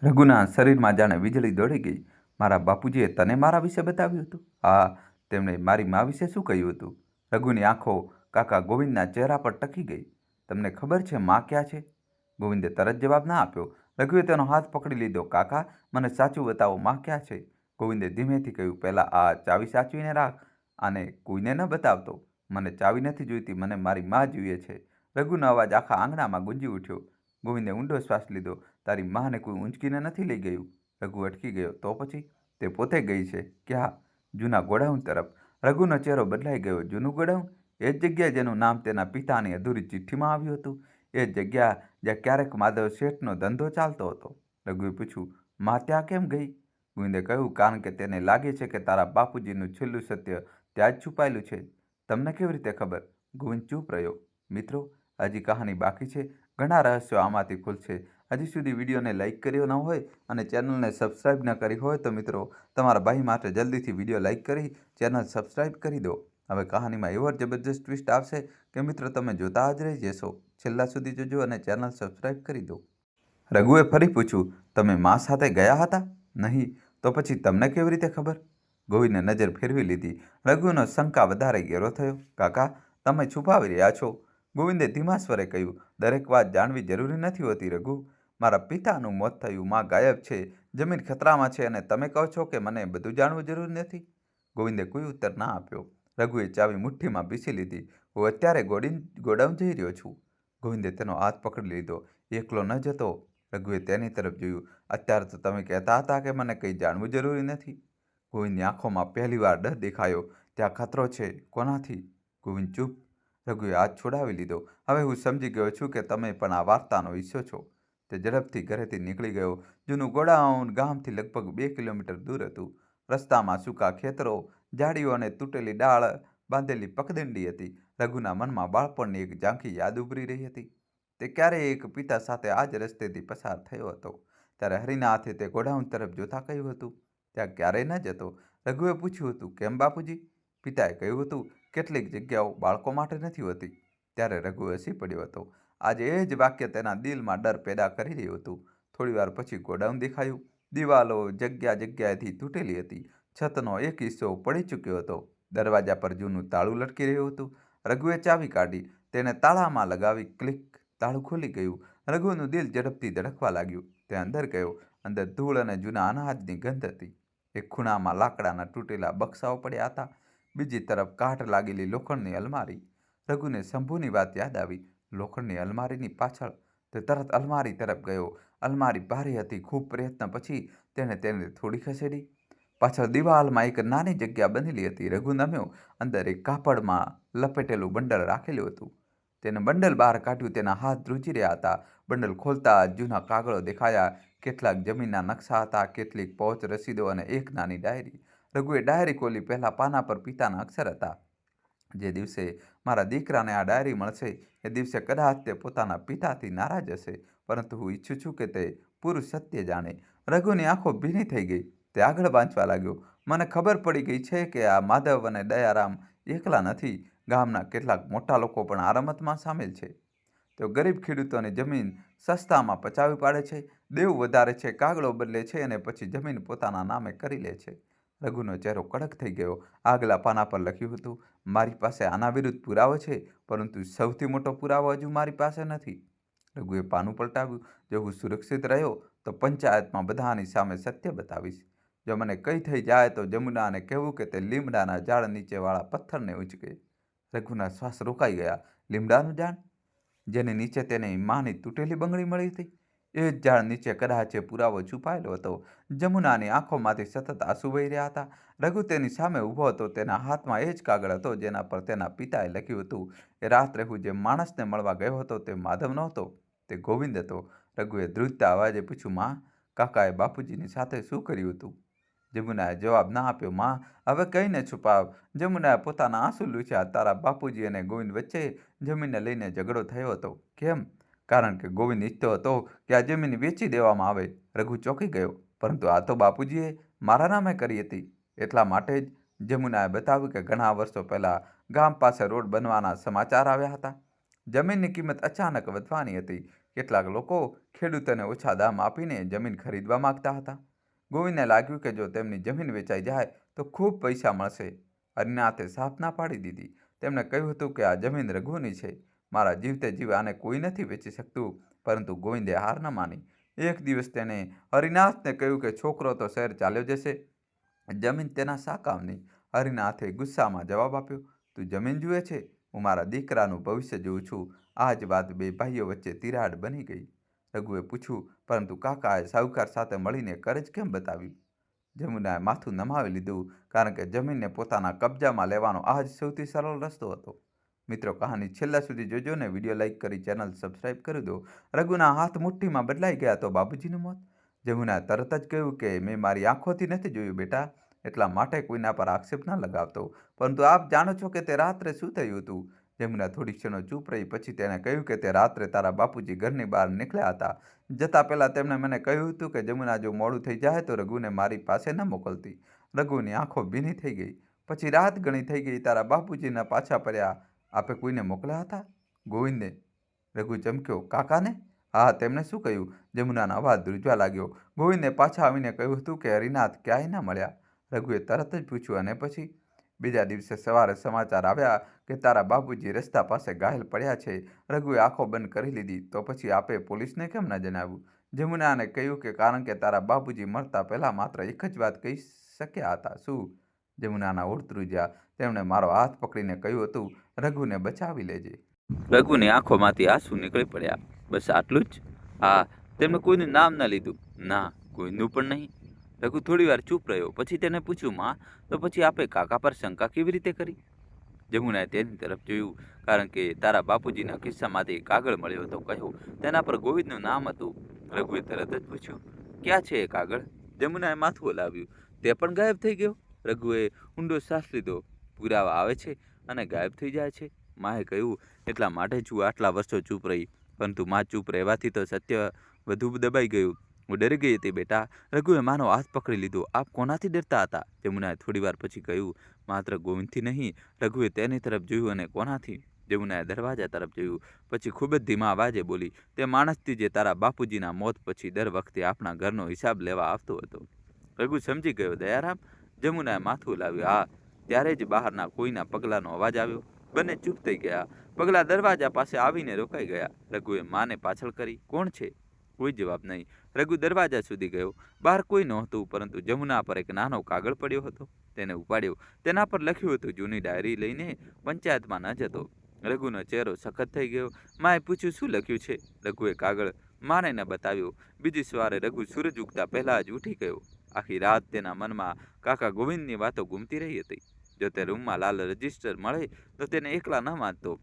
રઘુના શરીરમાં જાણે વીજળી દોડી ગઈ. મારા બાપુજીએ તને મારા વિશે બતાવ્યું હતું? હા. તેમણે મારી મા વિશે શું કહ્યું હતું? રઘુની આંખો કાકા ગોવિંદના ચહેરા પર ટકી ગઈ. તમને ખબર છે મા ક્યાં છે? ગોવિંદે તરત જવાબ ના આપ્યો. રઘુએ તેનો હાથ પકડી લીધો. કાકા, મને સાચું બતાવો, મા ક્યાં છે? ગોવિંદે ધીમેથી કહ્યું, પહેલાં આ ચાવી સાચવીને રાખ. આને કોઈને ન બતાવતો. મને ચાવી નથી જોઈતી, મને મારી મા જોઈએ છે. રઘુનો અવાજ આખા આંગણામાં ગુંજી ઉઠ્યો. ગોવિંદે ઊંડો શ્વાસ લીધો. તારી માને કોઈ ઊંચકીને નથી લઈ ગયું? રઘુ અટકી ગયો. તો પછી? તે પોતે ગઈ છે. ક્યાં? જૂના ગોડાઉન તરફ. રઘુનો ચહેરો બદલાઈ ગયો. જૂનું ગોડાઉન? એ જ જગ્યા જેનું નામ તેના પિતાની અધૂરી ચિઠ્ઠીમાં આવ્યું હતું. એ જગ્યા જ્યાં ક્યારેક માધવ શેઠનો ધંધો ચાલતો હતો. રઘુએ પૂછ્યું, મા ત્યાં કેમ ગઈ? ગોવિંદે કહ્યું, કારણ કે તેને લાગે છે કે તારા બાપુજીનું છેલ્લું સત્ય ત્યાં જ છુપાયેલું છે. તમને કેવી રીતે ખબર? ગોવિંદ ચૂપ રહ્યો. મિત્રો, હજી કહાની બાકી છે. ઘણા રહસ્યો આમાંથી ખુલશે. હજી સુધી વિડીયોને લાઇક કર્યો ન હોય અને ચેનલને સબસ્ક્રાઇબ ન કરી હોય તો મિત્રો તમારા ભાઈ માટે જલ્દીથી વિડીયો લાઇક કરી ચેનલ સબસ્ક્રાઇબ કરી દો. હવે કહાનીમાં એવો જબરજસ્ત ટ્વિસ્ટ આવશે કે મિત્રો તમે જોતા જ રહી જશો. છેલ્લા સુધી જોજો અને ચેનલ સબસ્ક્રાઇબ કરી દો. રઘુએ ફરી પૂછ્યું, તમે મા સાથે ગયા હતા? નહીં. તો પછી તમને કેવી રીતે ખબર? ગોવિંદે નજર ફેરવી લીધી. રઘુનો શંકા વધારે ઘેરો થયો. કાકા, તમે છુપાવી રહ્યા છો. ગોવિંદે ધીમા સ્વરે કહ્યું, દરેક વાત જાણવી જરૂરી નથી હોતી રઘુ. મારા પિતાનું મોત થયું, માં ગાયબ છે, જમીન ખતરામાં છે અને તમે કહો છો કે મને બધું જાણવું જરૂરી નથી? ગોવિંદે કોઈ ઉત્તર ના આપ્યો. રઘુએ ચાવી મુઠ્ઠીમાં પીસી લીધી. હું અત્યારે ગોડાઉન જઈ રહ્યો છું. ગોવિંદે તેનો હાથ પકડી લીધો. એકલો ન જતો. રઘુએ તેની તરફ જોયું. અત્યારે તો તમે કહેતા હતા કે મને કંઈ જાણવું જરૂરી નથી. ગોવિંદની આંખોમાં પહેલીવાર ડર દેખાયો. ત્યાં ખતરો છે. કોનાથી? ગોવિંદ ચૂપ. રઘુએ હાથ છોડાવી લીધો. હવે હું સમજી ગયો છું કે તમે પણ આ વાર્તાનો હિસ્સો છો. તે ઝડપથી ઘરેથી નીકળી ગયો. જૂનું ગોડાઉન ગામથી લગભગ 2 કિલોમીટર દૂર હતું. રસ્તામાં સૂકા ખેતરો, ઝાડીઓ અને તૂટેલી ડાળ બાંધેલી પગદંડી હતી. રઘુના મનમાં બાળપણની એક ઝાંખી યાદ ઉભરી રહી હતી. તે ક્યારેય એક પિતા સાથે આ જ રસ્તેથી પસાર થયો હતો. ત્યારે હરિનાથે તે ગોડાઉન તરફ જોતા કહ્યું હતું, ત્યાં ક્યારેય ન જતો. રઘુએ પૂછ્યું હતું, કેમ બાપુજી? પિતાએ કહ્યું હતું, કેટલીક જગ્યાઓ બાળકો માટે નથી હોતી. ત્યારે રઘુ હસી પડ્યો હતો. આજે એ જ વાક્ય તેના દિલમાં ડર પેદા કરી રહ્યું હતું. થોડીવાર પછી ગોડાઉન દેખાયું. દિવાલો જગ્યાએથી તૂટેલી હતી. છતનો એક હિસ્સો પડી ચૂક્યો હતો. દરવાજા પર જૂનું તાળું લટકી રહ્યું હતું. રઘુએ ચાવી કાઢી. તેને તાળામાં લગાવી. ક્લિક. તાળું ખુલી ગયું. રઘુનું દિલ ઝડપથી ધડકવા લાગ્યું. તે અંદર ગયો. અંદર ધૂળ અને જૂના અનાજની ગંધ હતી. એક ખૂણામાં લાકડાના તૂટેલા બક્સાઓ પડ્યા હતા. બીજી તરફ કાટ લાગેલી લોખંડની અલમારી. રઘુને શંભુની વાત યાદ આવી. લોખંડની અલમારીની પાછળ. તે તરત અલમારી તરફ ગયો. અલમારી ભારે હતી. ખૂબ પ્રયત્ન પછી તેને થોડી ખસેડી. પાછળ દિવાલમાં એક નાની જગ્યા બનેલી હતી. રઘુ નમ્યો. અંદર એક કાપડમાં લપેટેલું બંડલ રાખેલું હતું. તેને બંડલ બહાર કાઢ્યું. તેના હાથ ધ્રુજી રહ્યા હતા. બંડલ ખોલતા જૂના કાગળો દેખાયા. કેટલાક જમીનના નકશા હતા, કેટલીક પોચ રસીદો અને એક નાની ડાયરી. રઘુએ ડાયરી ખોલી. પહેલા પાના પર પિતાના અક્ષર હતા. જે દિવસે મારા દીકરાને આ ડાયરી મળશે એ દિવસે કદાચ તે પોતાના પિતાથી નારાજ હશે, પરંતુ હું ઈચ્છું છું કે તે પૂરું સત્ય જાણે. રઘુની આંખો ભીની થઈ ગઈ. તે આગળ વાંચવા લાગ્યો. મને ખબર પડી ગઈ છે કે આ માધવ અને દયારામ એકલા નથી. ગામના કેટલાક મોટા લોકો પણ આ રમતમાં સામેલ છે. તેઓ ગરીબ ખેડૂતોની જમીન સસ્તામાં પચાવી પાડે છે, દેવું વધારે છે, કાગળો બદલે છે અને પછી જમીન પોતાના નામે કરી લે છે. રઘુનો ચહેરો કડક થઈ ગયો. આગલા પાના પર લખ્યું હતું, મારી પાસે આના વિરુદ્ધ પુરાવો છે, પરંતુ સૌથી મોટો પુરાવો હજુ મારી પાસે નથી. રઘુએ પાનું પલટાવ્યું. જો હું સુરક્ષિત રહ્યો તો પંચાયતમાં બધાની સામે સત્ય બતાવીશ. જો મને કંઈ થઈ જાય તો જમુનાને કહેવું કે તે લીમડાના ઝાડ નીચેવાળા પથ્થરને ઉંચકે. રઘુના શ્વાસ રોકાઈ ગયા. લીમડાનું ઝાડ? જેની નીચે તેને માની તૂટેલી બંગડી મળી હતી? એ જ ઝાડ નીચે કદાચ એ પુરાવો છુપાયેલો હતો. જમુનાની આંખોમાંથી સતત આંસુ વહી રહ્યા હતા. રઘુ તેની સામે ઊભો હતો. તેના હાથમાં એ જ કાગળ હતો જેના પર તેના પિતાએ લખ્યું હતું. એ રાત્રે હું જે માણસને મળવા ગયો હતો તે માધવ નહોતો, તે ગોવિંદ હતો. રઘુએ ધ્રુજતા અવાજે પૂછ્યું, માં, કાકાએ બાપુજીની સાથે શું કર્યું હતું? જમુનાએ જવાબ ના આપ્યો. માં, હવે કહીને છુપાવ. જમુનાએ પોતાના આંસુ લૂછ્યા. તારા બાપુજી અને ગોવિંદ વચ્ચે જમીનને લઈને ઝઘડો થયો હતો. કેમ? કારણ કે ગોવિંદ ઈચ્છતો હતો કે આ જમીન વેચી દેવામાં આવે. રઘુ ચોંકી ગયો. પરંતુ આ તો બાપુજીએ મારા નામે કરી હતી. એટલા માટે જ. જમુનાએ બતાવ્યું કે ઘણા વર્ષો પહેલા ગામ પાસે રોડ બનવાના સમાચાર આવ્યા હતા. જમીનની કિંમત અચાનક વધવાની હતી. કેટલાક લોકો ખેડૂતોને ઓછા દામ આપીને જમીન ખરીદવા માંગતા હતા. ગોવિંદને લાગ્યું કે જો તેમની જમીન વેચાઈ જાય તો ખૂબ પૈસા મળશે. હરિનાથે સાફ ના પાડી દીધી. તેમણે કહ્યું હતું કે આ જમીન રઘુની છે. મારા જીવતે જીવ આને કોઈ નથી વેચી શકતું. પરંતુ ગોવિંદે હાર ન માની. એક દિવસ તેને હરિનાથને કહ્યું કે છોકરો તો શહેર ચાલ્યો જશે, જમીન તેના શા કામની? હરિનાથે ગુસ્સામાં જવાબ આપ્યો, તું જમીન જુએ છે, હું મારા દીકરાનું ભવિષ્ય જોઉં છું. આ જ વાત બે ભાઈઓ વચ્ચે તિરાડ બની ગઈ. રઘુએ પૂછ્યું, પરંતુ કાકાએ સાહુકાર સાથે મળીને કરજ કેમ બતાવ્યું? જમુનાએ માથું નમાવી લીધું. કારણ કે જમીનને પોતાના કબજામાં લેવાનો આ જ સૌથી સરળ રસ્તો હતો. મિત્રો, કહાની છેલ્લા સુધી જોજો ને વિડીયો લાઇક કરી ચેનલ સબસ્ક્રાઇબ કરી દો. રઘુના હાથ મુઠ્ઠીમાં બદલાઈ ગયા તો બાબુજીનું મોત. જમુનાએ તરત જ કહ્યું કે મેં મારી આંખોથી નથી જોયું બેટા, એટલા માટે કોઈના પર આક્ષેપ ન લગાવતો. પરંતુ આપ જાણો છો કે તે રાત્રે શું થયું હતું? જમુના થોડી ક્ષણો ચૂપ રહી. પછી તેણે કહ્યું કે તે રાત્રે તારા બાપુજી ઘરની બહાર નીકળ્યા હતા. જતાં પહેલાં તેમણે મને કહ્યું હતું કે જમુના જો મોડું થઈ જાય તો રઘુને મારી પાસે ન મોકલતી. રઘુની આંખો ભીની થઈ ગઈ. પછી રાત ઘણી થઈ ગઈ. તારા બાપુજીના પાછા ફર્યા. આપે કોઈને મોકલ્યા હતા? ગોવિંદને. રઘુ ચમક્યો. કાકાને? હા, તેમણે શું કહ્યું? જમુનાનો અવાજ ધ્રુજવા લાગ્યો. ગોવિંદે પાછા આવીને કહ્યું હતું કે હરિનાથ ક્યાંય ન મળ્યા. રઘુએ તરત જ પૂછ્યું, અને પછી? બીજા દિવસે સવારે સમાચાર આવ્યા કે તારા બાપુજી રસ્તા પાસે ઘાયલ પડ્યા છે. રઘુએ આંખો બંધ કરી લીધી. તો પછી આપે પોલીસને કેમ ન જણાવ્યું? જમુનાને કહ્યું કે કારણ કે તારા બાપુજી મરતા પહેલા માત્ર એક જ વાત કહી શક્યા હતા. શું? જમુનાના હોઠ ધ્રુજ્યા. તેમણે મારો હાથ પકડીને કહ્યું હતું, રઘુને બચાવી લેજે. રઘુની આંખોમાંથી આંસુ નીકળી પડ્યા. બસ આટલું જ? હા. તેમણે કોઈનું નામ ન લીધું? ના, કોઈનું પણ નહીં. રઘુ થોડી વાર ચૂપ રહ્યો. પછી તેને પૂછ્યું, માં, તો પછી આપે કાકા પર શંકા કેવી રીતે કરી? જમુનાએ તેની તરફ જોયું. કારણ કે તારા બાપુજીના ખિસ્સામાંથી કાગળ મળ્યો હતો. કહ્યું, તેના પર ગોવિંદનું નામ હતું. રઘુએ તરત જ પૂછ્યું, ક્યાં છે એ કાગળ? જમુનાએ માથું હલાવ્યું. તે પણ ગાયબ થઈ ગયો? રઘુએ ઊંડો શ્વાસ લીધો. પુરાવા આવે છે અને ગાયબ થઈ જાય છે. માએ કહ્યું, એટલા માટે જ હું આટલા વર્ષો ચૂપ રહી. પરંતુ માં ચૂપ રહેવાથી તો સત્ય વધુ દબાઈ ગયું. હું ડરી ગઈ હતી બેટા. રઘુએ માનો હાથ પકડી લીધો. આપ કોનાથી ડરતા હતા? જમુનાએ થોડી વાર પછી કહ્યું, માત્ર ગોવિંદથી નહીં. રઘુએ તેની તરફ જોયું. અને કોનાથી? જમુનાએ દરવાજા તરફ જોયું. પછી ખૂબ જ ધીમા અવાજે બોલી, તે માણસથી જે તારા બાપુજીના મોત પછી દર વખતે આપણા ઘરનો હિસાબ લેવા આવતો હતો. રઘુ સમજી ગયો. દયારામ? જમુનાએ માથું હલાવ્યું. હા. ત્યારે જ બહારના કોઈના પગલાંનો અવાજ આવ્યો. બંને ચૂપ થઈ ગયા. પગલાં દરવાજા પાસે આવીને રોકાઈ ગયા. રઘુએ માને પાછળ કરી. કોણ છે? કોઈ જવાબ નહીં. રઘુ દરવાજા સુધી ગયો. બહાર કોઈ નહોતું, પરંતુ જમુના પર એક નાનો કાગળ પડ્યો હતો. તેને ઉપાડ્યો. તેના પર લખ્યું હતું, જૂની ડાયરી લઈને પંચાયતમાં ન જતો. રઘુનો ચહેરો સખત થઈ ગયો. માએ પૂછ્યું, શું લખ્યું છે? રઘુએ કાગળ માને ન બતાવ્યો. બીજી સવારે રઘુ સૂરજ ઉગતા પહેલા જ ઉઠી ગયો. આખી રાત તેના મનમાં કાકા ગોવિંદની વાતો ઘૂમતી રહી હતી. જો તે રૂમમાં લાલ રજિસ્ટર મળે તો તેને એકલા ન માનતો.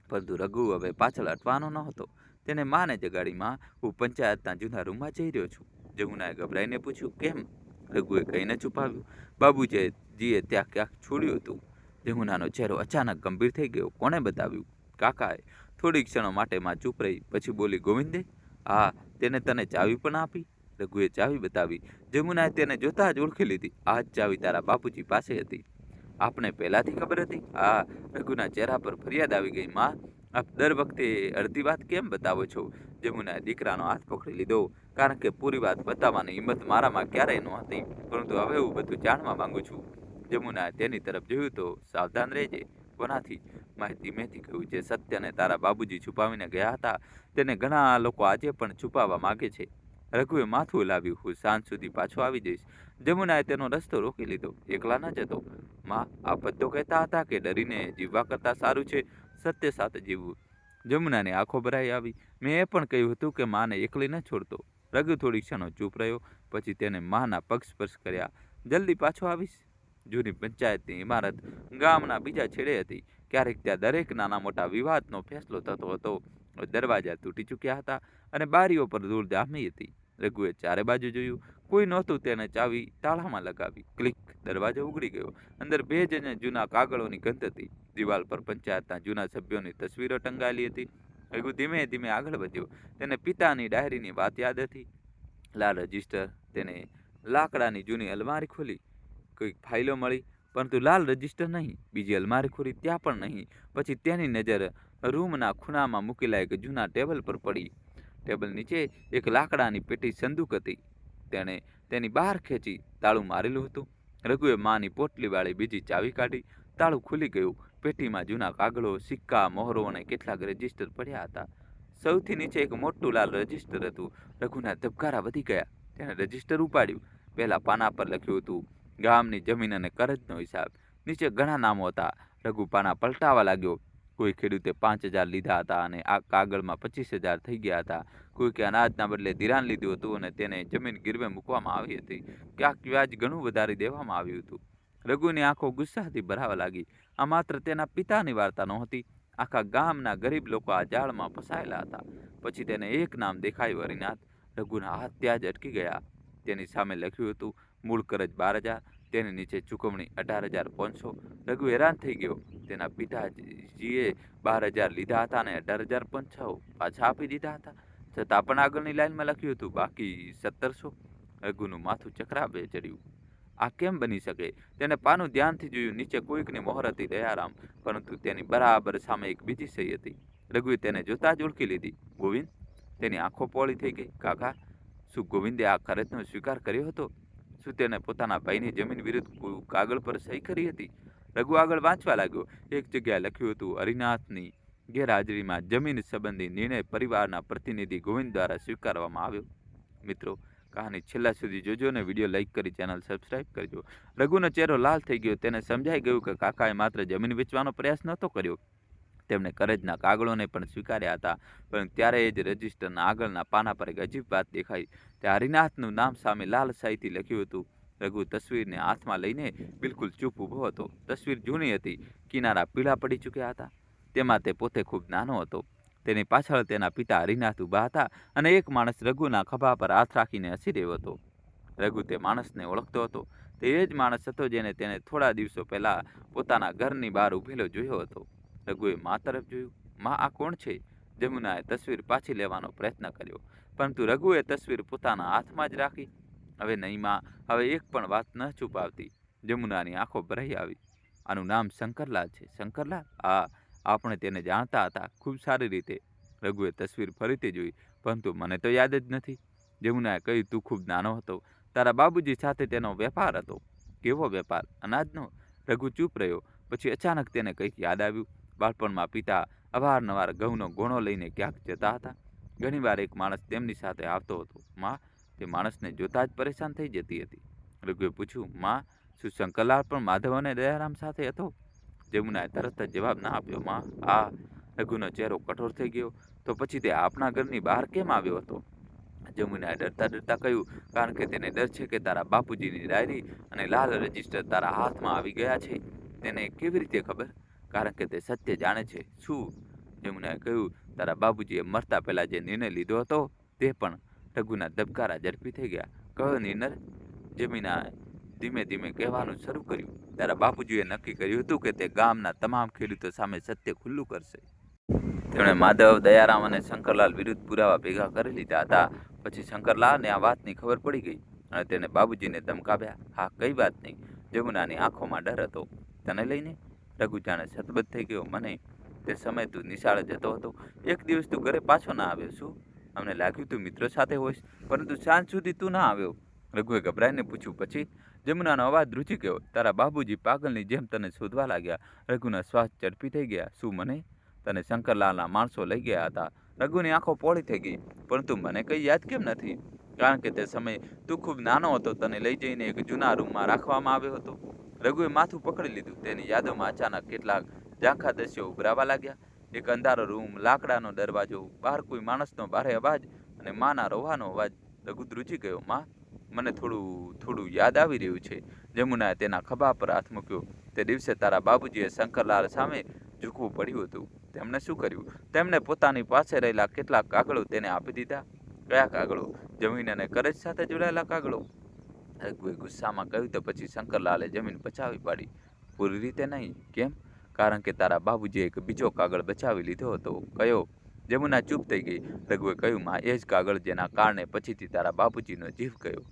પરંતુ રઘુ હવે પાછળ હટવાનો ન હતો. તેને માને જગાડી. માં, હું પંચાયતના જૂના રૂમમાં જઈ રહ્યો છું. જમુનાએ ગભરાઈને પૂછ્યું, કેમ? રઘુએ કંઈ ન છુપાવ્યું. બાબુજીએ ત્યાં ક્યાંક છોડ્યું હતું. જમુનાનો ચહેરો અચાનક ગંભીર થઈ ગયો. કોણે બતાવ્યું? કાકાએ. થોડી ક્ષણો માટે માં ચૂપ રહી. પછી બોલી, ગોવિંદે? હા. તેને તને ચાવી પણ આપી? રઘુએ ચાવી બતાવી. જમુનાએ તેને જોતા જ ઓળખી લીધી. આ જ ચાવી તારા બાપુજી પાસે હતી. આપને પહેલાથી ખબર હતી? હા. રઘુના ચહેરા પર ફરિયાદ આવી ગઈ. માં, આપ દર વખતે અડધી વાત કેમ બતાવો છો? જમુનાએ દીકરાનો હાથ પકડી લીધો. કારણ કે પૂરી વાત બતાવવાની હિંમત મારામાં ક્યારેય નહોતી. પરંતુ હવે હું બધું જાણવા માંગુ છું. જમુનાએ તેની તરફ જોયું તો, સાવધાન રહેજે. કોનાથી? માએ ધીમેથી કહ્યું, જે સત્યને તારા બાબુજી છુપાવીને ગયા હતા તેને ઘણા લોકો આજે પણ છુપાવવા માંગે છે. રઘુએ માથું હલાવ્યું. હું સાંજ સુધી પાછો આવી જઈશ. જમુનાએ તેનો રસ્તો રોકી લીધો. એકલા ન જતો. માં, આપ તો કહેતા હતા કે ડરીને જીવવા કરતાં સારું છે સત્ય સાથે જીવવું. જમુનાની આંખો ભરાઈ આવી. મેં એ પણ કહ્યું હતું કે માને એકલી ન છોડતો. રઘુ થોડી ક્ષણો ચૂપ રહ્યો. પછી તેને માના પગ સ્પર્શ કર્યા. જલ્દી પાછો આવીશ? જૂની પંચાયતની ઇમારત ગામના બીજા છેડે હતી. ક્યારેક ત્યાં દરેક નાના મોટા વિવાદનો ફેસલો થતો હતો. દરવાજા તૂટી ચૂક્યા હતા અને બારીઓ પર ધૂળ જામી હતી. રઘુએ ચારે બાજુ જોયું. કોઈ નહોતું. તેને ચાવી તાળામાં લગાવી. ક્લિક. દરવાજો ઉઘડી ગયો. અંદર ભેજ અને જૂના કાગળોની ગંધ હતી. દિવાલ પર પંચાયતના જૂના સભ્યોની તસવીરો ટંગાયેલી હતી. રઘુ ધીમે ધીમે આગળ વધ્યો. તેને પિતાની ડાયરીની વાત યાદ હતી. લાલ રજિસ્ટર. તેને લાકડાની જૂની અલમારી ખોલી. કોઈક ફાઇલો મળી, પરંતુ લાલ રજિસ્ટર નહીં. બીજી અલમારી ખોલી, ત્યાં પણ નહીં. પછી તેની નજર રૂમના ખૂણામાં મૂકેલા એક જૂના ટેબલ પર પડી. ટેબલ નીચે એક લાકડાની પેટી સંદૂક હતી. તેણે તેની બહાર ખેંચી. તાળું મારેલું હતું. રઘુએ માની પોટલીવાળી બીજી ચાવી કાઢી. તાળું ખુલી ગયું. પેટીમાં જૂના કાગળો, સિક્કા, મોહરો અને કેટલાક રજિસ્ટર પડ્યા હતા. સૌથી નીચે એક મોટું લાલ રજિસ્ટર હતું. રઘુના ધબકારા વધી ગયા. તેણે રજિસ્ટર ઉપાડ્યું. પહેલા પાના પર લખ્યું હતું, ગામની જમીન અને કરજનો હિસાબ. નીચે ઘણા નામો હતા. રઘુ પાના પલટાવા લાગ્યો. કોઈ ખેડૂતે 5,000 લીધા હતા અને આ કાગળમાં 25,000 થઈ ગયા હતા. કોઈકે અનાજના બદલે ધિરાણ લીધું હતું અને તેને જમીન ગીરવે મૂકવામાં આવી હતી. ક્યાંક વ્યાજ ઘણું વધારી દેવામાં આવ્યું હતું. રઘુની આંખો ગુસ્સાથી ભરાવા લાગી. આ માત્ર તેના પિતાની વાર્તા નહોતી. આખા ગામના ગરીબ લોકો આ જાળમાં ફસાયેલા હતા. પછી તેને એક નામ દેખાયું, હરિનાથ. રઘુના હાથ ત્યાં જ અટકી ગયા. તેની સામે લખ્યું હતું, મૂળ કરજ 12,000, તેની નીચે ચૂકવણી 18,500. રઘુ હેરાન થઈ ગયો. તેના પિતાજીએ 12,000 લીધા હતા અને 18,500 પાછા આપી દીધા હતા. છતાં પણ આગળની લાઈનમાં લખ્યું હતું બાકી 1,700. રઘુનું માથું ચકરાવે ચડ્યું. આ કેમ બની શકે? તેને પાનું ધ્યાનથી જોયું. નીચે કોઈકની મોહર હતી, દયારામ, પરંતુ તેની બરાબર સામે એક બીજી સહી હતી. રઘુએ તેને જોતા જ ઓળખી લીધી. ગોવિંદ? તેની આંખો પહોળી થઈ ગઈ. કાકા, શું ગોવિંદે આ ખરચનો સ્વીકાર કર્યો હતો? શું તેને પોતાના ભાઈની જમીન વિરુદ્ધ કાગળ પર સહી કરી હતી? રઘુ આગળ વાંચવા લાગ્યો. એક જગ્યાએ લખ્યું હતું, હરિનાથની ગેરહાજરીમાં જમીન સંબંધી નિર્ણય પરિવારના પ્રતિનિધિ ગોવિંદ દ્વારા સ્વીકારવામાં આવ્યો. મિત્રો, કહાની છેલ્લા સુધી જોજો અને વિડીયો લાઈક કરી ચેનલ સબસ્ક્રાઈબ કરજો. રઘુનો ચહેરો લાલ થઈ ગયો. તેને સમજાઈ ગયું કે કાકાએ માત્ર જમીન વેચવાનો પ્રયાસ નહોતો કર્યો, તેમણે કરજના કાગળોને પણ સ્વીકાર્યા હતા. પરંતુ ત્યારે જ રજિસ્ટરના આગળના પાના પર એક અજીબ વાત દેખાઈ. ત્યાં હરિનાથનું નામ સામે લાલ શાહીથી લખ્યું હતું. રઘુ તસવીરને હાથમાં લઈને બિલકુલ ચૂપ ઊભો હતો. તસવીર જૂની હતી, કિનારા પીળા પડી ચૂક્યા હતા. તેમાં તે પોતે ખૂબ નાનો હતો. તેની પાછળ તેના પિતા હરિનાથ ઊભા હતા અને એક માણસ રઘુના ખભા પર હાથ રાખીને હસી રહ્યો હતો. રઘુ તે માણસને ઓળખતો હતો. તે એ જ માણસ હતો જેને તેને થોડા દિવસો પહેલા પોતાના ઘરની બહાર ઊભેલો જોયો હતો. રઘુએ મા તરફ જોયું. મા, આ કોણ છે? જમુનાએ તસવીર પાછી લેવાનો પ્રયત્ન કર્યો, પરંતુ રઘુએ તસવીર પોતાના હાથમાં જ રાખી. હવે નહીં મા, હવે એક પણ વાત ન છુપાવતી. જમુનાની આંખો ભરાઈ આવી. આનું નામ શંકરલાલ છે. શંકરલાલ? હા, આપણે તેને જાણતા હતા, ખૂબ સારી રીતે. રઘુએ તસવીર ફરીથી જોઈ, પરંતુ મને તો યાદ જ નથી. જમુનાએ કહ્યું, તું ખૂબ નાનો હતો. તારા બાબુજી સાથે તેનો વેપાર હતો. કેવો વેપાર? અનાજનો. રઘુ ચૂપ રહ્યો. પછી અચાનક તેને કંઈક યાદ આવ્યું. બાળપણમાં પિતા અવારનવાર ઘઉંનો ઘોણો લઈને ક્યાંક જતા હતા. ઘણીવાર એક માણસ તેમની સાથે આવતો હતો. માં, તે માણસને જોતા જ પરેશાન થઈ જતી હતી. રઘુએ પૂછ્યું, માં, શું શંકરલાલ પણ માધવ અને દયારામ સાથે હતો? જમુનાએ તરત જ જવાબ ના આપ્યો. માં, આ. રઘુનો ચહેરો કઠોર થઈ ગયો. તો પછી તે આપણા ઘરની બહાર કેમ આવ્યો હતો? જમુનાએ ડરતા ડરતા કહ્યું, કારણ કે તેને ડર છે કે તારા બાપુજીની ડાયરી અને લાલ રજિસ્ટર તારા હાથમાં આવી ગયા છે. તેને કેવી રીતે ખબર? કારણ કે તે સત્ય જાણે છે. શું? જમુનાએ કહ્યું, તારા બાબુજીએ મરતા પહેલા જે નિર્ણય લીધો હતો તે પણ. રઘુના ધબકારા ઝડપી થઈ ગયા. કયો નિર્ણય? જમીનાએ ધીમે ધીમે કહેવાનું શરૂ કર્યું. તારા બાપુજીએ નક્કી કર્યું હતું કે તે ગામના તમામ ખેડૂતો સામે સત્ય ખુલ્લું કરશે. તેમણે માધવ, દયારામ અને શંકરલાલ વિરુદ્ધ પુરાવા ભેગા કરી લીધા હતા. પછી શંકરલાલને આ વાતની ખબર પડી ગઈ અને તેને બાબુજીને ધમકાવ્યા. હા, કઈ વાતની? જમુનાની આંખોમાં ડર હતો. તને લઈને? રઘુ જાણે સતબદ્ધ થઈ ગયો. મને? તે સમયે તું નિશાળે જતો હતો. એક દિવસ તું ઘરે પાછો ના આવ્યો. શું? અમને લાગ્યું તું મિત્રો સાથે હોઈશ, પરંતુ સાંજ સુધી તું ના આવ્યો. રઘુએ ગભરાઈને પૂછ્યું, પછી? જમુનાનો અવાજ ધ્રુજી ગયો. તારા બાબુજી પાગલની જેમ તને શોધવા લાગ્યા. રઘુના શ્વાસ ઝડપી થઈ ગયા. શું મને? તને શંકરલાલના માણસો લઈ ગયા હતા. રઘુની આંખો પહોળી થઈ ગઈ. પરંતુ મને કંઈ યાદ કેમ નથી? કારણ કે તે સમયે તું ખૂબ નાનો હતો. તને લઈ જઈને એક જૂના રૂમમાં રાખવામાં આવ્યો હતો. રઘુએ માથું પકડી લીધું. તેની યાદોમાં અચાનક કેટલાક ઝાંખા દ્રશ્યો ઉભરાવા લાગ્યા. એક અંધારો રૂમ, લાકડાનો દરવાજો, બહાર કોઈ માણસનો ભારે અવાજ અને માના રોવાનો અવાજ. રઘુ ધ્રુજી ગયો. માં, મને થોડું યાદ આવી રહ્યું છે. જમુનાએ તેના ખભા પર હાથ મૂક્યો. તે દિવસે તારા બાબુજીએ શંકરલાલ સામે ઝૂકવું પડ્યું હતું. તેમણે શું કર્યું? તેમણે પોતાની પાસે રહેલા કેટલાક કાગળો તેને આપી દીધા. કયા કાગળો? જમીન અને કરજ સાથે જોડાયેલા કાગળો. રઘુએ ગુસ્સામાં કહ્યું, તો પછી શંકરલાલે જમીન બચાવી પાડી? પૂરી રીતે નહીં. કેમ? કારણ કે તારા બાબુજીએ એક બીજો કાગળ બચાવી લીધો હતો. કયો? જમુના ચૂપ થઈ ગઈ. રઘુએ કહ્યું, માં, એ જ કાગળ જેના કારણે પછીથી તારા બાપુજીનો જીવ ગયો.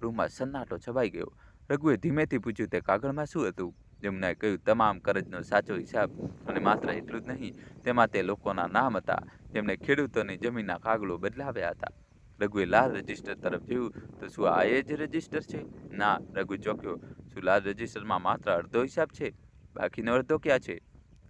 રૂમમાં સન્નાટો છવાઈ ગયો. રઘુએ ધીમેથી પૂછ્યું, તે કાગળમાં શું હતું? જમુનાએ કહ્યું, તમામ કરજનો સાચો હિસાબ. અને માત્ર એટલું જ નહીં, તેમાં તે લોકોના નામ હતા જેમણે ખેડૂતોની જમીનના કાગળો બદલાવ્યા હતા. રઘુએ લાલ રજિસ્ટર તરફ જોયું. તો શું આ એ જ રજિસ્ટર છે? ના. રઘુ ચોંક્યો. શું લાલ રજિસ્ટરમાં માત્ર અડધો હિસાબ છે? બાકીનો અડધો ક્યાં છે?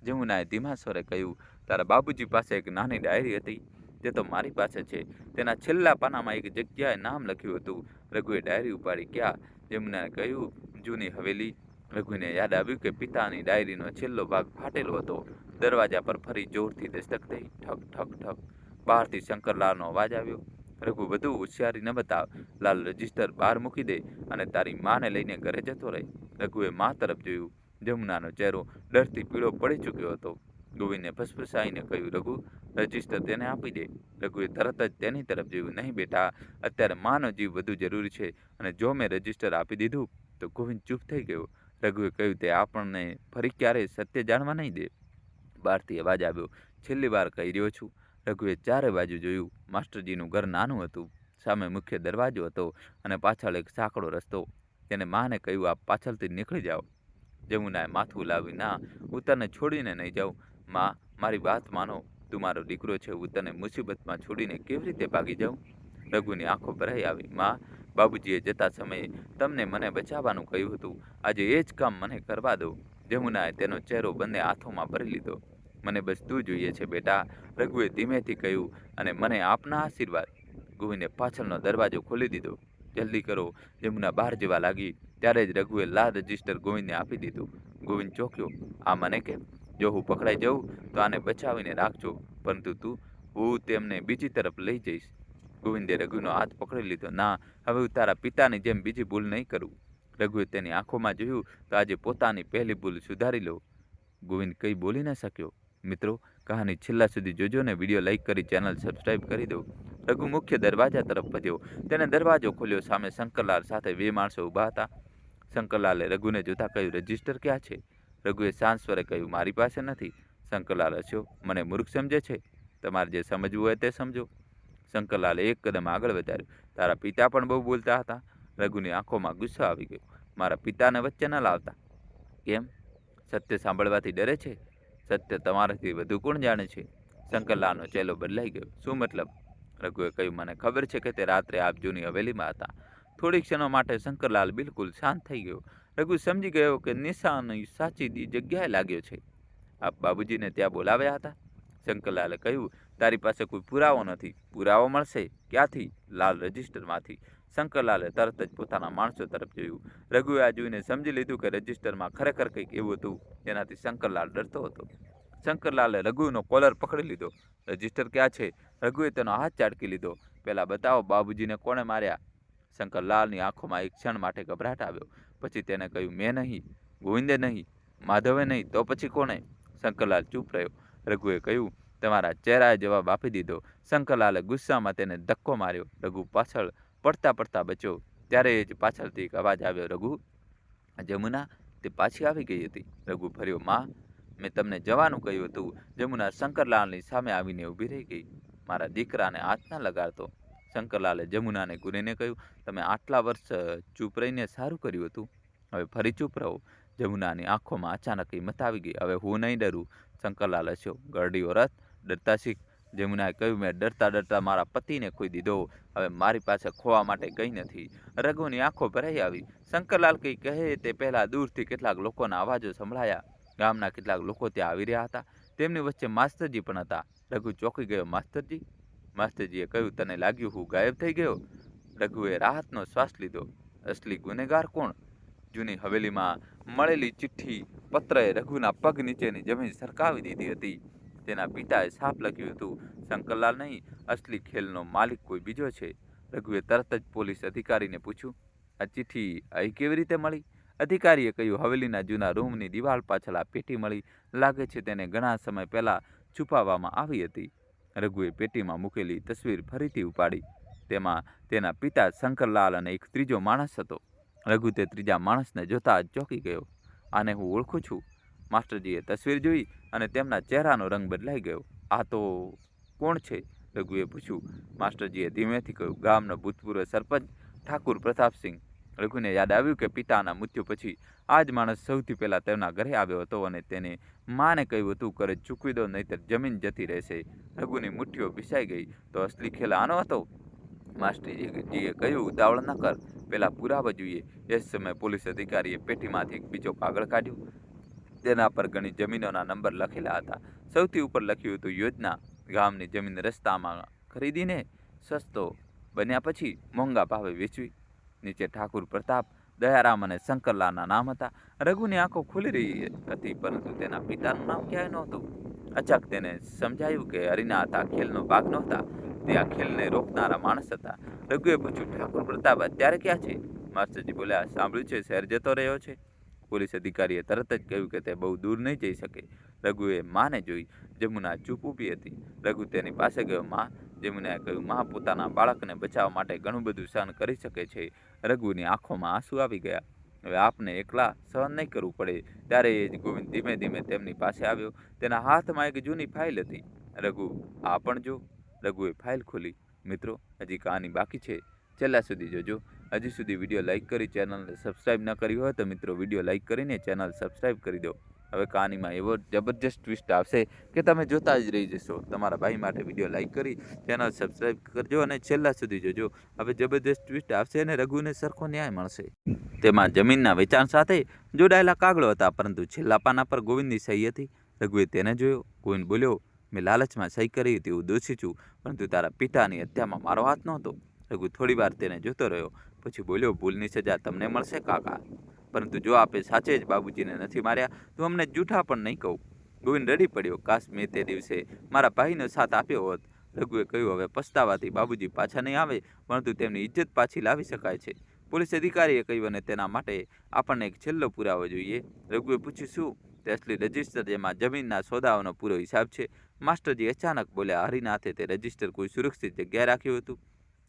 જમુનાએ ધીમા સ્વરે કહ્યું, તારા બાબુજી પાસે એક નાની ડાયરી હતી. તે તો મારી પાસે છે. તેના છેલ્લા પાનામાં એક જગ્યાએ નામ લખ્યું હતું. રઘુએ ડાયરી ઉપાડી. ક્યાં? જમુનાએ કહ્યું, જૂની હવેલી. રઘુને યાદ આવ્યું કે પિતાની ડાયરીનો છેલ્લો ભાગ ફાટેલો હતો. દરવાજા પર ફરી જોરથી દસ્તક થઈ. ઠક ઠક ઠક. બહારથી શંકરલાલનો અવાજ આવ્યો. રઘુ, વધુ હોશિયારી ન બતાવ. લાલ રજિસ્ટર બહાર મૂકી દે અને તારી માને લઈને ઘરે જતો રહે. રઘુએ મા તરફ જોયું. જમુનાનો ચહેરો ડરથી પીળો પડી ચૂક્યો હતો. ગોવિંદને ફસફસાઈને કહ્યું, રઘુ, રજિસ્ટર તેને આપી દે. રઘુએ તરત જ તેની તરફ જોયું. નહીં બેટા, અત્યારે માનો જીવ વધુ જરૂરી છે, અને જો મેં રજિસ્ટર આપી દીધું તો ગોવિંદ ચૂપ થઈ ગયો. રઘુએ કહ્યું, તે આપણને ફરી ક્યારેય સત્ય જાણવા નહીં દે. બહારથી અવાજ આવ્યો, છેલ્લી વાર કહી રહ્યો છું. રઘુએ ચારે બાજુ જોયું. માસ્ટરજીનું ઘર નાનું હતું. સામે મુખ્ય દરવાજો હતો અને પાછળ એક સાંકડો રસ્તો. તેને માને કહ્યું, આપ પાછળથી નીકળી જાઓ. જમુનાએ માથું લાવી, ના, હું તને છોડીને નહીં જાઉં. માં, મારી વાત માનો. તું મારો દીકરો છે. હું તને મુસીબતમાં છોડીને કેવી રીતે ભાગી જાઉં? રઘુની આંખો ભરાઈ આવી. માં, બાબુજીએ જતા સમયે તમને મને બચાવવાનું કહ્યું હતું. આજે એ જ કામ મને કરવા દો. જમુનાએ તેનો ચહેરો બંને હાથોમાં ભરી લીધો. મને બસ તું જોઈએ છે બેટા, રઘુએ ધીમેથી કહ્યું, અને મને આપના આશીર્વાદ. ગોવિંદે પાછળનો દરવાજો ખોલી દીધો. જલ્દી કરો. જમુના બહાર જવા લાગી ત્યારે જ રઘુએ લાલ રજિસ્ટર ગોવિંદને આપી દીધું. ગોવિંદ ચોંક્યો. આ મને કેમ? જો હું પકડાઈ જાઉં તો આને બચાવીને રાખજો, પરંતુ હું તેમને બીજી તરફ લઈ જઈશ. ગોવિંદે રઘુનો હાથ પકડી લીધો. ના, હવે હું તારા પિતાની જેમ બીજી ભૂલ નહીં કરું. રઘુએ તેની આંખોમાં જોયું તો આજે પોતાની પહેલી ભૂલ સુધારી લો. ગોવિંદ કંઈ બોલી ન શક્યો. મિત્રો, કહાની છેલ્લા સુધી જોજો ને વિડીયો લાઈક કરી ચેનલ સબસ્ક્રાઈબ કરી દો. રઘુ મુખ્ય દરવાજા તરફ વધ્યો. તેને દરવાજો ખોલ્યો. સામે શંકરલાલ સાથે 2 માણસો ઊભા હતા. શંકરલાલે રઘુને જોતા કહ્યું, રજિસ્ટર ક્યાં છે? રઘુએ શાંત સ્વરે કહ્યું, મારી પાસે નથી. શંકરલાલ હસ્યો. મને મૂર્ખ સમજે છે? તમારે જે સમજવું હોય તે સમજો. શંકરલાલે એક કદમ આગળ વધાર્યું. તારા પિતા પણ બહુ બોલતા હતા. રઘુની આંખોમાં ગુસ્સો આવી ગયો. મારા પિતાને વચ્ચે ન લાવતા. કેમ? સત્ય સાંભળવાથી ડરે છે? સત્ય તમારાથી વધુ કોણ જાણે છે? શંકરલાલનો ચહેરો બદલાઈ ગયો. શું મતલબ? રઘુએ કહ્યું, મને ખબર છે કે તે રાત્રે આપ જૂની હવેલીમાં હતા. થોડી ક્ષણો માટે શંકરલાલ બિલકુલ શાંત થઈ ગયો. રઘુ સમજી ગયો કે નિશાની સાચી જગ્યાએ લાગ્યો છે. આપ બાબુજીને ત્યાં બોલાવ્યા હતા? શંકરલાલે કહ્યું, તારી પાસે કોઈ પુરાવો નથી. પુરાવો મળશે ક્યાંથી? લાલ રજિસ્ટરમાંથી. શંકરલાલે તરત જ પોતાના માણસો તરફ જોયું. રઘુએ આ જોઈને સમજી લીધું કે રજિસ્ટરમાં ખરેખર કંઈક એવું હતું જેનાથી શંકરલાલ ડરતો હતો. શંકરલાલે રઘુનો કોલર પકડી લીધો. રજિસ્ટર ક્યાં છે? રઘુએ તેનો હાથ ઝાટકી લીધો. પહેલાં બતાવો, બાબુજીને કોણે માર્યા? શંકરલાલની આંખોમાં એક ક્ષણ માટે ગભરાટ આવ્યો. પછી તેને કહ્યું, મેં નહીં, ગોવિંદે નહીં, માધવે નહીં, તો પછી કોણે? શંકરલાલ ચૂપ રહ્યો. રઘુએ કહ્યું, તમારા ચહેરાએ જવાબ આપી દીધો. શંકરલાલે ગુસ્સામાં તેને ધક્કો માર્યો. રઘુ પાછળ પડતા બચ્યો. ત્યારે જ પાછળથી એક અવાજ આવ્યો, રઘુ, જમુના? તે પાછી આવી ગઈ હતી. રઘુ ફર્યો. માં, મેં તમને જવાનું કહ્યું હતું. જમુના શંકરલાલની સામે આવીને ઊભી રહી ગઈ. મારા દીકરાને હાથ ન લગાડતો. શંકરલાલે જમુનાને ઘૂરીને કહ્યું, તમે આટલા વર્ષ ચૂપ રહીને સારું કર્યું હતું. હવે ફરી ચૂપ રહો. જમુનાની આંખોમાં અચાનક હિંમત આવી ગઈ. હવે હું નહીં ડરું. શંકરલાલ હસ્યો. ગરડી ઓરત, ડરતા શીખ. જમુનાએ કહ્યું, મેં ડરતા મારા પતિને ખોઈ દીધો. હવે મારી પાસે ખોવા માટે કંઈ નથી. રઘુની આંખો ભરાઈ આવી. શંકરલાલ કંઈ કહે તે પહેલાં દૂરથી કેટલાક લોકોના અવાજો સંભળાયા. ગામના કેટલાક લોકો ત્યાં આવી રહ્યા હતા. તેમની વચ્ચે માસ્તરજી પણ હતા. રઘુ ચોંકી ગયો. માસ્તરજી? માસ્તરજીએ કહ્યું, તને લાગ્યું હું ગાયબ થઈ ગયો? રઘુએ રાહતનો શ્વાસ લીધો. અસલી ગુનેગાર કોણ? જૂની હવેલીમાં મળેલી ચિઠ્ઠી પત્રએ રઘુના પગ નીચેની જમીન સરકાવી દીધી હતી. તેના પિતાએ સાફ લખ્યું હતું, શંકરલાલ નહીં, અસલી ખેલનો માલિક કોઈ બીજો છે. રઘુએ તરત જ પોલીસ અધિકારીને પૂછ્યું, આ ચિઠ્ઠી અહીં કેવી રીતે મળી? અધિકારીએ કહ્યું, હવેલીના જૂના રૂમની દિવાલ પાછળ આ પેટી મળી. લાગે છે તેને ઘણા સમય પહેલાં છુપાવવામાં આવી હતી. રઘુએ પેટીમાં મૂકેલી તસવીર ફરીથી ઉપાડી. તેમાં તેના પિતા શંકરલાલ અને એક ત્રીજો માણસ હતો. રઘુ તે ત્રીજા માણસને જોતા જ ચોંકી ગયો. આને હું ઓળખું છું. માસ્ટરજીએ તસવીર જોઈ અને તેમના ચહેરાનો રંગ બદલાઈ ગયો. આ તો કોણ છે? રઘુએ પૂછ્યું. માસ્ટરજીએ ધીમેથી કહ્યું, ગામનો ભૂતપૂર્વ સરપંચ ઠાકુર પ્રતાપસિંહ. રઘુને યાદ આવ્યું કે પિતાના મૃત્યુ પછી આ જ માણસ સૌથી પહેલાં તેમના ઘરે આવ્યો હતો અને તેને માને કહ્યું હતું, કરે ચૂકવી દો નહીંતર જમીન જતી રહેશે. રઘુની મુઠ્ઠીઓ ભીસાઈ ગઈ. તો અસલી ખેલ આનો હતો? માસ્ટરજીએ કહ્યું, ઉતાવળ ન કર, પહેલાં પુરાવા જોઈએ. એ જ સમયે પોલીસ અધિકારીએ પેટીમાંથી એક બીજો કાગળ કાઢ્યો. તેના પર ઘણી જમીનોના નંબર લખેલા હતા. સૌથી ઉપર લખ્યું હતું, યોજના. ગામની જમીન રસ્તામાં ખરીદીને સસ્તો બન્યા પછી મોંઘા ભાવે વેચવી. નીચે ઠાકુર પ્રતાપ, દયારામ અને શંકરલાલના નામ હતા. રઘુની આંખો ખુલી રહી હતી, પરંતુ તેના પિતાનું નામ ક્યાંય નહોતું. અચાનક તેને સમજાયું કે હરિના હતા ખેલનો ભાગ નહોતા. તે આ ખેલને રોકનારા માણસ હતા. રઘુએ પૂછ્યું, ઠાકુર પ્રતાપ અત્યારે ક્યાં છે? માસ્ટરજી બોલ્યા, સાંભળ્યું છે શહેર જતો રહ્યો છે. પોલીસ અધિકારીએ તરત જ કહ્યું કે તે બહુ દૂર નહીં જઈ શકે. રઘુએ માને જોઈ. જમુના ચૂપ ઊભી હતી. રઘુ તેની પાસે ગયો. માં, જમુનાએ કહ્યું. માં પોતાના બાળકને બચાવવા માટે ઘણું બધું સહન કરી શકે છે. રઘુની આંખોમાં આંસુ આવી ગયા. હવે આપને એકલા સહન નહીં કરવું પડે. ત્યારે એ જ ગોવિંદ ધીમે ધીમે તેમની પાસે આવ્યો. તેના હાથમાં એક જૂની ફાઇલ હતી. રઘુ, આ પણ જો. રઘુએ ફાઇલ ખોલી. મિત્રો, હજી કહાની બાકી છે, છેલ્લા સુધી જોજો. હજી સુધી વિડીયો લાઇક કરી ચેનલને સબસ્ક્રાઇબ ન કરી હોય તો મિત્રો વિડીયો લાઇક કરીને ચેનલ સબસ્ક્રાઇબ કરી દો. હવે કહાનીમાં એવો જબરજસ્ત ટ્વિસ્ટ આવશે કે તમે જોતા જ રહી જશો. તમારા ભાઈ માટે વિડીયો લાઇક કરી ચેનલ સબસ્ક્રાઇબ કરજો અને છેલ્લા સુધી જોજો. હવે જબરજસ્ત ટ્વિસ્ટ આવશે અને રઘુને સરખો ન્યાય મળશે. તેમાં જમીનના વેચાણ સાથે જોડાયેલા કાગળો હતા, પરંતુ છેલ્લા પાના પર ગોવિંદની સહી હતી. રઘુએ તેને જોયો. ગોવિંદ બોલ્યો, મેં લાલચમાં સહી કરી હતી, હું દોષી છું, પરંતુ તારા પિતાની હત્યામાં મારો હાથ નહોતો. રઘુ થોડી વાર તેને જોતો રહ્યો, પછી બોલ્યો, ભૂલની સજા તમને મળશે કાકા, પરંતુ જો આપે સાચે જ બાબુજીને નથી માર્યા તો અમને જૂઠા પણ નહીં કહું. ગોવિંદ રડી પડ્યો. કાશ મેં તે દિવસે મારા ભાઈનો સાથ આપ્યો હોત. રઘુએ કહ્યું, હવે પસ્તાવાથી બાબુજી પાછા નહીં આવે, પરંતુ તેમની ઇજ્જત પાછી લાવી શકાય છે. પોલીસ અધિકારીએ કહ્યું, અને તેના માટે આપણને એક છેલ્લો પુરાવો જોઈએ. રઘુએ પૂછ્યું, શું? તે અસલી રજિસ્ટર જેમાં જમીનના સોદાઓનો પૂરો હિસાબ છે. માસ્ટરજી અચાનક બોલ્યા. હરિનાથે તે રજિસ્ટર કોઈ સુરક્ષિત જગ્યાએ રાખ્યું હતું.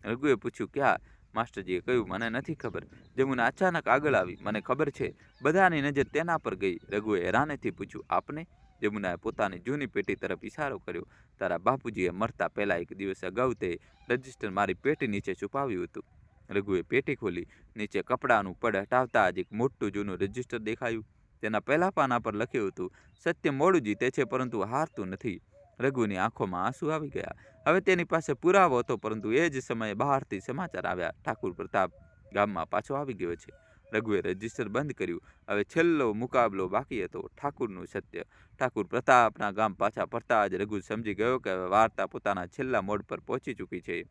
રઘુએ પૂછ્યું, ક્યાં? માસ્ટરજીએ કહ્યું, મને નથી ખબર. જમુના અચાનક આગળ આવી. મને ખબર છે. બધાની નજર તેના પર ગઈ. રઘુએ હેરાનેથી પૂછ્યું, આપને? જમુનાએ પોતાની જૂની પેટી તરફ ઇશારો કર્યો. તારા બાપુજીએ મરતા પહેલા એક દિવસ અગાઉ તે રજિસ્ટર મારી પેટી નીચે છુપાવ્યું હતું. રઘુએ પેટી ખોલી. નીચે કપડાનું પડ હટાવતા જ એક મોટું જૂનું રજિસ્ટર દેખાયું. તેના પહેલા પાના પર લખ્યું હતું, સત્ય મોડું જીતે છે, પરંતુ હારતું નથી. રઘુની આંખોમાં આંસુ આવી ગયા. હવે તેની પાસે પુરાવો હતો, પરંતુ એ જ સમયે બહારથી સમાચાર આવ્યા, ઠાકુર પ્રતાપ ગામમાં પાછો આવી ગયો છે. રઘુએ રજિસ્ટર બંધ કર્યું. હવે છેલ્લો મુકાબલો બાકી હતો, ઠાકુરનું સત્ય. ઠાકુર પ્રતાપના ગામ પાછા ફરતા જ રઘુ સમજી ગયો કે વાર્તા પોતાના છેલ્લા મોડ પર પહોંચી ચૂકી છે.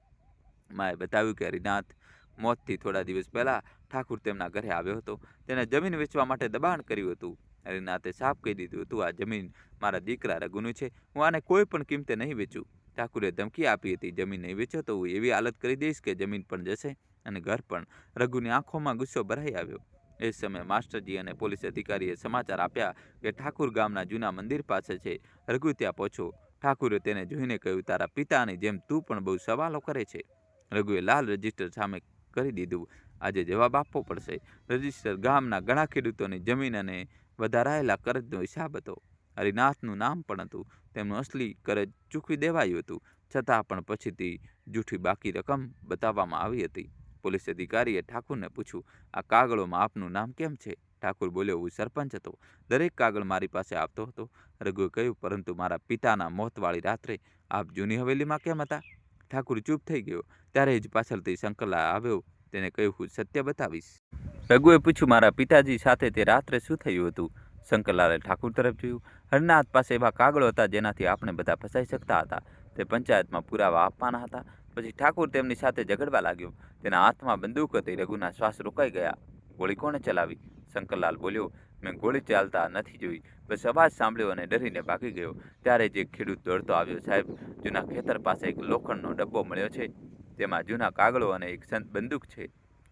માએ બતાવ્યું કે હરિનાથ મોતથી થોડા દિવસ પહેલા ઠાકુર તેમના ઘરે આવ્યો હતો. તેને જમીન વેચવા માટે દબાણ કર્યું હતું. હરિનાથે સાફ કહી દીધું હતું, આ જમીન મારા દીકરા રઘુનું છે, હું આને કોઈ પણ કિંમતે નહીં વેચું. ઠાકુરે ધમકી આપી હતી, જમીન નહીં વેચો તો હું એવી હાલત કરી દઈશ કે જમીન પણ જશે અને ઘર પણ. રઘુની આંખોમાં ગુસ્સો ભરાઈ આવ્યો. એ સમયે માસ્ટરજી અને પોલીસ અધિકારીએ સમાચાર આપ્યા કે ઠાકુર ગામના જૂના મંદિર પાસે છે. રઘુ ત્યાં પહોંચ્યો. ઠાકુરે તેને જોઈને કહ્યું, તારા પિતાની જેમ તું પણ બહુ સવાલો કરે છે. રઘુએ લાલ રજિસ્ટર સામે કરી દીધું. આજે જવાબ આપવો પડશે. રજિસ્ટર ગામના ઘણા ખેડૂતોની જમીન અને વધારાયેલા કરજનો હિસાબ હતો. હરિનાથનું નામ પણ હતું. તેમનું અસલી કરજ ચૂકવી દેવાયું હતું, છતાં પણ પછીથી જૂઠી બાકી રકમ બતાવવામાં આવી હતી. પોલીસ અધિકારીએ ઠાકુરને પૂછ્યું, આ કાગળોમાં આપનું નામ કેમ છે? ઠાકુર બોલ્યો, હું સરપંચ હતો, દરેક કાગળ મારી પાસે આવતો હતો. રઘુએ કહ્યું, પરંતુ મારા પિતાના મોતવાળી રાત્રે આપ જૂની હવેલીમાં કેમ હતા? ઠાકુર ચૂપ થઈ ગયો. ત્યારે જ પાછળથી શંકરલાલ આવ્યો. તેને કહ્યું, હું સત્ય બતાવીશ. રઘુએ પૂછ્યું, મારા પિતાજી સાથે તે રાત્રે શું થયું હતું? શંકરલાલે ઠાકુર તરફ જોયું. હરિનાથ પાસે એવા કાગળો હતા જેનાથી આપણે બધા ફસાઈ શકતા હતા. તે પંચાયતમાં પુરાવા આપવાના હતા. પછી ઠાકુર તેમની સાથે ઝઘડવા લાગ્યો. તેના હાથમાં બંદૂક હતી. રઘુના શ્વાસ રોકાઈ ગયા. ગોળી કોણે ચલાવી? શંકરલાલ બોલ્યો, મેં ગોળી ચાલતા નથી જોઈ, બસ અવાજ સાંભળ્યો અને ડરીને ભાગી ગયો. ત્યારે જ એક ખેડૂત દોડતો આવ્યો, સાહેબ, જૂના ખેતર પાસે એક લોખંડનો ડબ્બો મળ્યો છે, તેમાં જૂના કાગળો અને એક બંદૂક છે.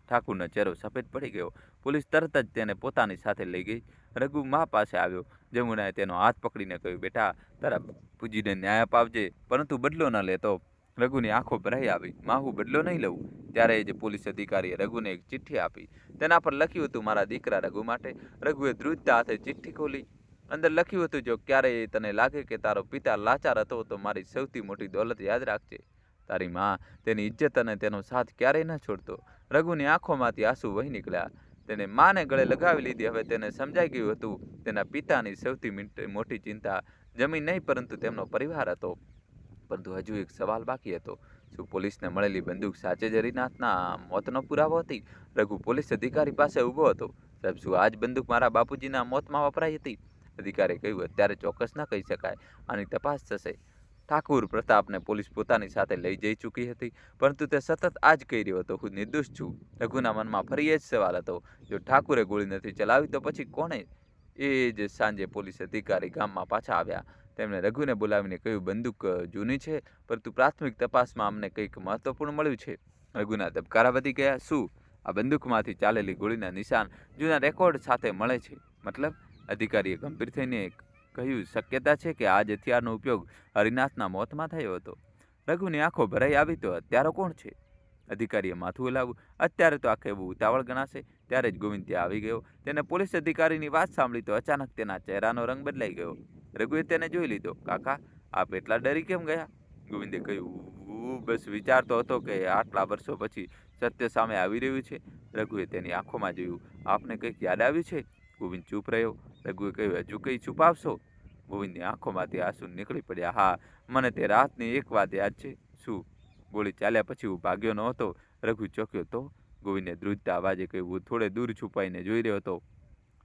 ઠાકુરનો ચહેરો સફેદ પડી ગયો. પોલીસ તરત જ તેને પોતાની સાથે લઈ ગઈ. રઘુ મા પાસે આવ્યો. જમુનાએ તેનો હાથ પકડીને કહ્યું, બેટા, તારા બાપુજીને ન્યાય અપાવજે, પરંતુ બદલો ન લેતો. રઘુની આંખો ભરાઈ આવી. માં, હું બદલો નહીં લઉં. ત્યારે જ પોલીસ અધિકારીએ રઘુને એક ચિઠ્ઠી આપી. તેના પર લખ્યું હતું, મારા દીકરા રઘુ માટે. રઘુએ ધ્રુજતા હાથે ચિઠ્ઠી ખોલી. અંદર લખ્યું હતું, જો ક્યારેય તને લાગે કે તારો પિતા લાચાર હતો તો મારી સૌથી મોટી દોલત યાદ રાખજે. તારી માં તેની ઇજ્જત અને તેનો સાથ ક્યારેય ન છોડતો. રઘુની આંખોમાંથી આંસુ વહી નીકળ્યા. તેને માને ગળે લગાવી લીધી. હવે તેને સમજાઈ ગયું હતું, તેના પિતાની સૌથી મોટી ચિંતા જમીન નહીં, પરંતુ તેમનો પરિવાર હતો. પરંતુ હજુ એક સવાલ બાકી હતો. શું પોલીસને મળેલી બંદૂક સાચે જ હરિનાથના મોતનો પુરાવો હતી? રઘુ પોલીસ અધિકારી પાસે ઊભો હતો. સાહેબ, શું આ જ બંદૂક મારા બાપુજીના મોતમાં વપરાઈ હતી? અધિકારીએ કહ્યું, અત્યારે ચોક્કસ ન કહી શકાય, આની તપાસ થશે. ઠાકુર પ્રતાપને પોલીસ પોતાની સાથે લઈ જઈ ચૂકી હતી, પરંતુ તે સતત આ જ કહી રહ્યો હતો, હું નિર્દોષ છું. રઘુના મનમાં ફરી એ જ સવાલ હતો, જો ઠાકુરે ગોળી નથી ચલાવી તો પછી કોણે? એ જ સાંજે પોલીસ અધિકારી ગામમાં પાછા આવ્યા. તેમણે રઘુને બોલાવીને કહ્યું, બંદૂક જૂની છે, પરંતુ પ્રાથમિક તપાસમાં અમને કંઈક મહત્વપૂર્ણ મળ્યું છે. રઘુના ધબકારા વધી ગયા. શું? આ બંદૂકમાંથી ચાલેલી ગોળીના નિશાન જૂના રેકોર્ડ સાથે મળે છે? મતલબ? અધિકારીએ ગંભીર થઈને કહ્યું, શક્યતા છે કે આ જ હથિયારનો ઉપયોગ હરિનાથના મોતમાં થયો હતો. રઘુની આંખો ભરાઈ આવી તો હત્યારો કોણ છે? અધિકારીએ માથું હલાવ્યું. અત્યારે તો આ કહેવું ઉતાવળ ગણાશે. ત્યારે જ ગોવિંદ ત્યાં આવી ગયો. તેને પોલીસ અધિકારીની વાત સાંભળી તો અચાનક તેના ચહેરાનો રંગ બદલાઈ ગયો. રઘુએ તેને જોઈ લીધો. કાકા, આપ એટલા ડરી કેમ ગયા? ગોવિંદે કહ્યું, હું બસ વિચારતો હતો કે આટલા વર્ષો પછી સત્ય સામે આવી રહ્યું છે. રઘુએ તેની આંખોમાં જોયું. આપને કંઈક યાદ આવ્યું છે? ગોવિંદ ચૂપ રહ્યો. રઘુએ કહ્યું, હજુ કંઈ છુપાવશો? ગોવિંદની આંખોમાંથી આંસુ નીકળી પડ્યા. હા, મને તે રાતની એક વાત યાદ છે. શું? ગોળી ચાલ્યા પછી હું ભાગ્યો નહોતો. રઘુ ચોક્યો. તો? ગોવિંદે ધ્રુજતા અવાજે કહ્યું, હું થોડે દૂર છુપાઈને જોઈ રહ્યો હતો.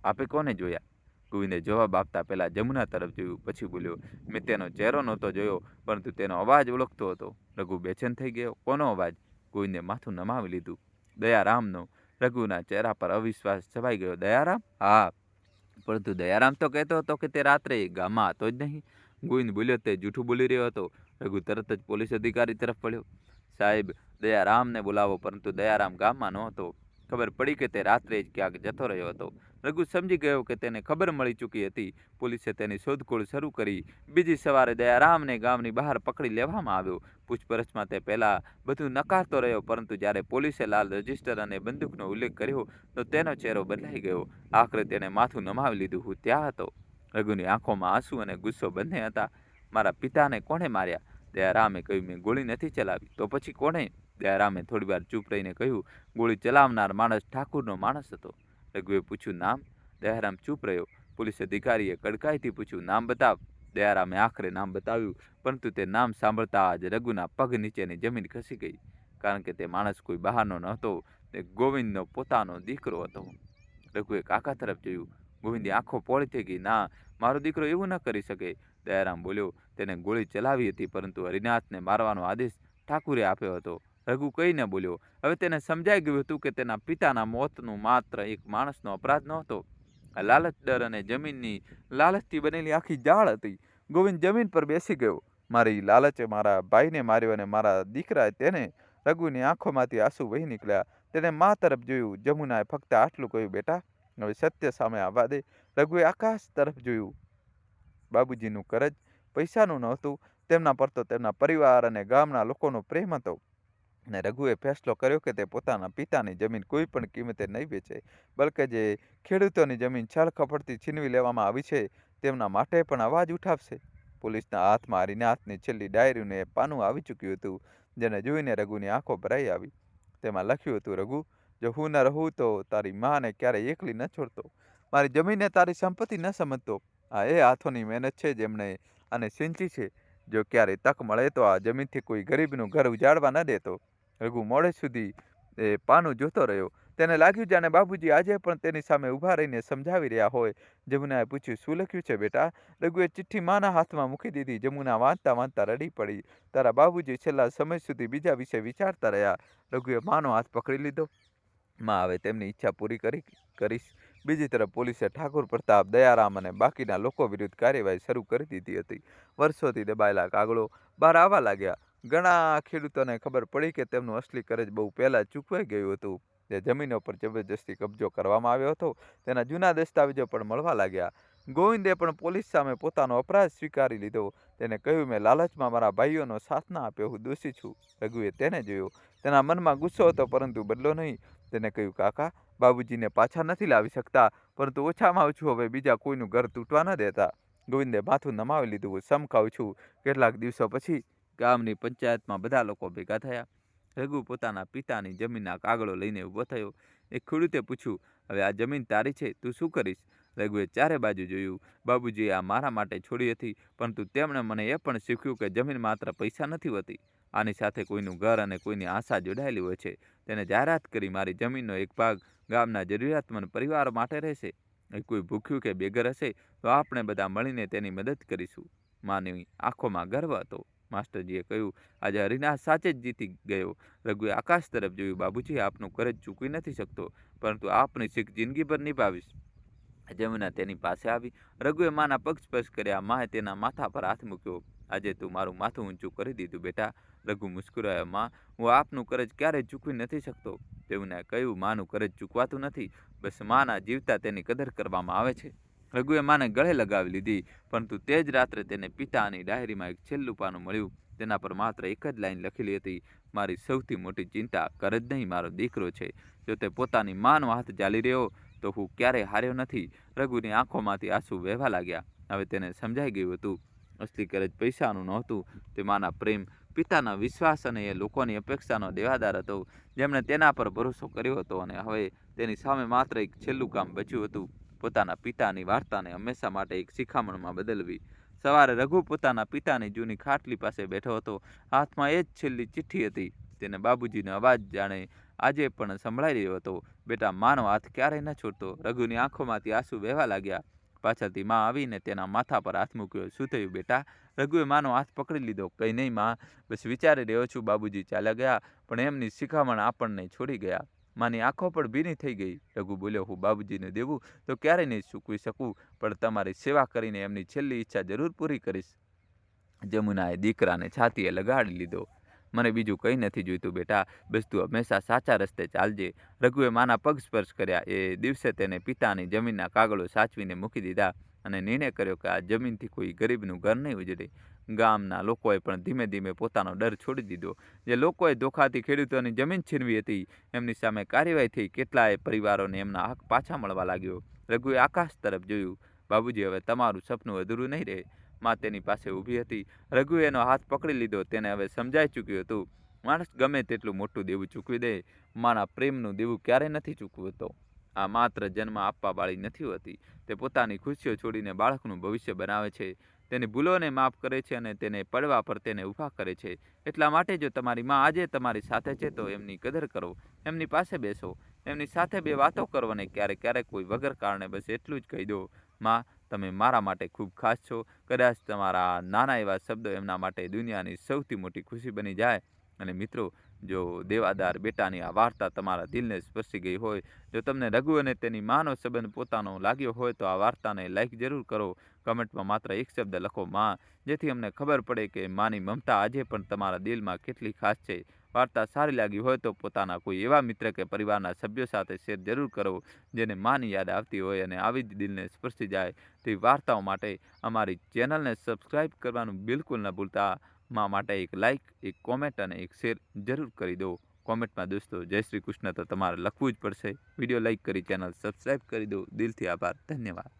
આપે કોને જોયા? ગોવિંદે જવાબ આપતા પહેલા જમુના તરફ જોયું, પછી બોલ્યો, મેં તેનો ચહેરો નહોતો જોયો, પરંતુ તેનો અવાજ ઓળખતો હતો. રઘુ બેચેન થઈ ગયો. કોનો અવાજ? ગોવિંદે માથું નમાવી લીધું. દયારામનો. રઘુના ચહેરા પર અવિશ્વાસ છવાઈ ગયો. દયારામ? હા, પરંતુ દયારામ તો કહેતો હતો કે તે રાત્રે ગામમાં હતો જ નહીં. ગોવિંદ બોલ્યો, તે જૂઠું બોલી રહ્યો હતો. રઘુ તરત જ પોલીસ અધિકારી તરફ પડ્યો. સાહેબ, દયારામને બોલાવો. પરંતુ દયારામ ગામમાં નહોતો. ખબર પડી કે તે રાત્રે જ ક્યાંક જતો રહ્યો હતો. રઘુ સમજી ગયો કે તેને ખબર મળી ચૂકી હતી. પોલીસે તેની શોધખોળ શરૂ કરી. બીજી સવારે દયારામને ગામની બહાર પકડી લેવામાં આવ્યો. પૂછપરછમાં તે પહેલાં બધું નકારતો રહ્યો, પરંતુ જ્યારે પોલીસે લાલ રજિસ્ટર અને બંદૂકનો ઉલ્લેખ કર્યો તો તેનો ચહેરો બદલાઈ ગયો. આખરે તેણે માથું નમાવી લીધું. હું ત્યાં હતો. રઘુની આંખોમાં આંસુ અને ગુસ્સો બંને હતા. મારા પિતાને કોણે માર્યા? દયારામે કહ્યું, મેં ગોળી નથી ચલાવી. તો પછી કોણે? દયારામે થોડીવાર ચૂપ રહીને કહ્યું, ગોળી ચલાવનાર માણસ ઠાકુરનો માણસ હતો. રઘુએ પૂછ્યું, નામ? દયારામ ચૂપ રહ્યો. પોલીસ અધિકારીએ કડકાઈથી પૂછ્યું, નામ બતાવ. દયારામે આખરે નામ બતાવ્યું, પરંતુ તે નામ સાંભળતા જ રઘુના પગ નીચેની જમીન ખસી ગઈ. કારણ કે તે માણસ કોઈ બહારનો નહોતો, તે ગોવિંદનો પોતાનો દીકરો હતો. રઘુએ કાકા તરફ જોયું. ગોવિંદની આંખો પોળી થઈ ગઈ. ના, મારો દીકરો એવું ન કરી શકે. દયારામ બોલ્યો, તેને ગોળી ચલાવી હતી, પરંતુ હરિનાથને મારવાનો આદેશ ઠાકુરે આપ્યો હતો. રઘુ કંઈ ન બોલ્યો. હવે તેને સમજાઈ ગયું હતું કે તેના પિતાના મોતનું માત્ર એક માણસનો અપરાધ નહોતો. આ લાલચ, ડર અને જમીનની લાલચથી બનેલી આખી જાળ હતી. ગોવિંદ જમીન પર બેસી ગયો. મારી લાલચે મારા ભાઈને માર્યો અને મારા દીકરાએ તેને. રઘુની આંખોમાંથી આંસુ વહી નીકળ્યા. તેણે મા તરફ જોયું. જમુનાએ ફક્ત આટલું કહ્યું, બેટા, હવે સત્ય સામે આવવા દે. રઘુએ આકાશ તરફ જોયું. બાબુજીનું કરજ પૈસાનું નહોતું. તેમના પર તો તેમના પરિવાર અને ગામના લોકોનો પ્રેમ હતો. અને રઘુએ ફેસલો કર્યો કે તે પોતાના પિતાની જમીન કોઈ પણ કિંમતે નહીં વેચે, બલકે જે ખેડૂતોની જમીન છળકપટથી છીનવી લેવામાં આવી છે તેમના માટે પણ અવાજ ઉઠાવશે. પોલીસના હાથમાં હરિનાથની છેલ્લી ડાયરીનું પાનું આવી ચૂક્યું હતું, જેને જોઈને રઘુની આંખો ભરાઈ આવી. તેમાં લખ્યું હતું, રઘુ, જો હું ન રહું તો તારી માને ક્યારેય એકલી ન છોડતો. મારી જમીનને તારી સંપત્તિ ન સમજતો. આ એ હાથોની મહેનત છે જેમણે આને સિંચી છે. જો ક્યારેય તક મળે તો આ જમીનથી કોઈ ગરીબનું ઘર ઉજાડવા ન દેતો. રઘુ મોડે સુધી પાનું જોતો રહ્યો. તેને લાગ્યું જાણે બાબુજી આજે પણ તેની સામે ઊભા રહીને સમજાવી રહ્યા હોય. જમુનાએ પૂછ્યું, શું લખ્યું છે બેટા? રઘુએ ચિઠ્ઠી માના હાથમાં મૂકી દીધી. જમુના વાંચતા વાંચતા રડી પડી. તારા બાબુજી છેલ્લા સમય સુધી બીજા વિશે વિચારતા રહ્યા. રઘુએ માનો હાથ પકડી લીધો. માં, હવે તેમની ઈચ્છા પૂરી કરીશ. બીજી તરફ પોલીસે ઠાકુર પ્રતાપ, દયારામ અને બાકીના લોકો વિરુદ્ધ કાર્યવાહી શરૂ કરી દીધી હતી. વર્ષોથી દબાયેલા કાગળો બહાર આવવા લાગ્યા. ઘણા ખેડૂતોને ખબર પડી કે તેમનું અસલી કરજ બહુ પહેલાં ચૂકવાઈ ગયું હતું. જે જમીનો પર જબરજસ્તી કબજો કરવામાં આવ્યો હતો તેના જૂના દસ્તાવેજો પણ મળવા લાગ્યા. ગોવિંદે પણ પોલીસ સામે પોતાનો અપરાધ સ્વીકારી લીધો. તેને કહ્યું, મેં લાલચમાં મારા ભાઈઓનો સાથ ના આપ્યો, હું દોષી છું. રઘુએ તેને જોયો. તેના મનમાં ગુસ્સો હતો, પરંતુ બદલો નહીં. તેને કહ્યું, કાકા, બાબુજીને પાછા નથી લાવી શકતા, પરંતુ ઓછામાં ઓછું હવે બીજા કોઈનું ઘર તૂટવા ન દેતા. ગોવિંદે માથું નમાવી લીધું. હું સમખાવું છું. કેટલાક દિવસો પછી ગામની પંચાયતમાં બધા લોકો ભેગા થયા. રઘુ પોતાના પિતાની જમીનના કાગળો લઈને ઊભો થયો. એક ખેડૂતે પૂછ્યું, હવે આ જમીન તારી છે, તું શું કરીશ? રઘુએ ચારે બાજુ જોયું. બાબુજીએ આ મારા માટે છોડી હતી, પરંતુ તેમણે મને એ પણ શીખ્યું કે જમીન માત્ર પૈસા નથી હોતી. આની સાથે કોઈનું ઘર અને કોઈની આશા જોડાયેલી હોય છે. તેને જાહેરાત કરી, મારી જમીનનો એક ભાગ ગામના જરૂરિયાતમંદ પરિવારો માટે રહેશે. કોઈ ભૂખ્યું કે બેઘર હશે તો આપણે બધા મળીને તેની મદદ કરીશું. માની આંખોમાં ગર્વ હતો. માસ્ટરજીએ કહ્યું, આજે હરિનાથ સાચે જ જીતી ગયો. રઘુએ આકાશ તરફ જોયું. બાબુજી, આપનું કરજ ચૂકવી નથી શકતો, પરંતુ આપની શીખ જિંદગીભર નિભાવીશ. જમુના તેની પાસે આવી. રઘુએ માના પગ સ્પર્શ કર્યા. માએ તેના માથા પર હાથ મૂક્યો. આજે તું મારું માથું ઊંચું કરી દીધું બેટા. રઘુ મુસ્કુરાયો. માં, હું આપનું કરજ ક્યારેય ચૂકવી નથી શકતો. જમુનાએ કહ્યું, માનું કરજ ચૂકવાતું નથી, બસ માના જીવતા તેની કદર કરવામાં આવે છે. રઘુએ માને ગળે લગાવી લીધી, પરંતુ તે જ રાત્રે તેને પિતાની ડાયરીમાં એક છેલ્લું પાનું મળ્યું. તેના પર માત્ર એક જ લાઈન લખેલી હતી, મારી સૌથી મોટી ચિંતા કર જ નહીં, મારો દીકરો છે. જો તે પોતાની માનો હાથ ઝાલી રહ્યો તો હું ક્યારેય હાર્યો નથી. રઘુની આંખોમાંથી આંસુ વહેવા લાગ્યા. હવે તેને સમજાઈ ગયું હતું, અસલી કરજ પૈસાનું નહોતું, તે માના પ્રેમ, પિતાના વિશ્વાસ અને એ લોકોની અપેક્ષાનો દેવાદાર હતો જેમણે તેના પર ભરોસો કર્યો હતો. અને હવે તેની સામે માત્ર એક છેલ્લું કામ બચ્યું હતું, પોતાના પિતાની વાર્તાને હંમેશા માટે એક શિખામણમાં બદલવી. સવારે રઘુ પોતાના પિતાની જૂની ખાટલી પાસે બેઠો હતો. હાથમાં એ જ છેલ્લી ચિઠ્ઠી હતી. તેને બાબુજીનો અવાજ જાણે આજે પણ સંભળાઈ રહ્યો હતો, બેટા, માનો હાથ ક્યારેય ન છોડતો. રઘુની આંખોમાંથી આંસુ વહેવા લાગ્યા. પાછળથી માં આવીને તેના માથા પર હાથ મૂક્યો. શું થયું બેટા? રઘુએ માનો હાથ પકડી લીધો. કંઈ નહીં માં, બસ વિચારી રહ્યો છું. બાબુજી ચાલ્યા ગયા, પણ એમની શિખામણ આપણને છોડી ગયા. માની આંખો પણ ભીની થઈ ગઈ. રઘુ બોલ્યો, હું બાબુજીને દેવું તો ક્યારેય નહીં ચૂકવી શકું, પણ તમારી સેવા કરીને એમની છેલ્લી ઈચ્છા જરૂર પૂરી કરીશ. જમુનાએ દીકરાને છાતીએ લગાડી લીધો. મને બીજું કંઈ નથી જોઈતું બેટા, બસ તું હંમેશા સાચા રસ્તે ચાલજે. રઘુએ માના પગ સ્પર્શ કર્યા. એ દિવસે તેને પિતાની જમીનના કાગળો સાચવીને મૂકી દીધા અને નિર્ણય કર્યો કે આ જમીનથી કોઈ ગરીબનું ઘર નહીં ઉજળે. ગામના લોકોએ પણ ધીમે ધીમે પોતાનો ડર છોડી દીધો. જે લોકોએ ધોખાથી ખેડૂતોની જમીન છીનવી હતી એમની સામે કાર્યવાહી થઈ. કેટલાય પરિવારોને એમના હક પાછા મળવા લાગ્યો. રઘુએ આકાશ તરફ જોયું. બાબુજી, હવે તમારું સપનું અધૂરું નહીં રહે. માં તેની પાસે ઊભી હતી. રઘુએ એનો હાથ પકડી લીધો. તેને હવે સમજાઈ ચૂક્યું હતું, માણસ ગમે તેટલું મોટું દેવું ચૂકવી દે, માના પ્રેમનું દેવું ક્યારેય નથી ચૂકવતો. આ માત્ર જન્મ આપવા વાળી નથી હોતી, તે પોતાની ખુશીઓ છોડીને બાળકનું ભવિષ્ય બનાવે છે, તેની ભૂલોને માફ કરે છે અને તેને પડવા પર તેને ઊભા કરે છે. એટલા માટે જો તમારી માં આજે તમારી સાથે છે તો એમની કદર કરો, એમની પાસે બેસો, એમની સાથે બે વાતો કરો અને ક્યારેક ક્યારેક કોઈ વગર કારણે બસ એટલું જ કહી દો, માં, તમે મારા માટે ખૂબ ખાસ છો. કદાચ તમારા નાના એવા શબ્દો એમના માટે દુનિયાની સૌથી મોટી ખુશી બની જાય. અને મિત્રો, જો દેવાદાર બેટાની આ વાર્તા તમારા દિલને સ્પર્શી ગઈ હોય, જો તમને રઘુ અને તેની માનો સંબંધ પોતાનો લાગ્યો હોય તો આ વાર્તાને લાઈક જરૂર કરો. કમેન્ટમાં માત્ર એક શબ્દ લખો, માં, જેથી અમને ખબર પડે કે માની મમતા આજે પણ તમારા દિલમાં કેટલી ખાસ છે. વાર્તા સારી લાગી હોય તો પોતાના કોઈ એવા મિત્ર કે પરિવારના સભ્યો સાથે શેર જરૂર કરો જેને માની યાદ આવતી હોય અને આવી જ દિલને સ્પર્શી જાય તેવી વાર્તાઓ માટે અમારી ચેનલને સબસ્ક્રાઈબ કરવાનું બિલકુલ ન ભૂલતા. માં માટે એક લાઇક, એક કોમેન્ટ અને એક શેર જરૂર કરી દો. કોમેન્ટમાં દોસ્તો જય શ્રી કૃષ્ણ તો તમારે લખવું જ પડશે. વિડીયો લાઇક કરી ચેનલ સબસ્ક્રાઈબ કરી દો. દિલથી આભાર. ધન્યવાદ.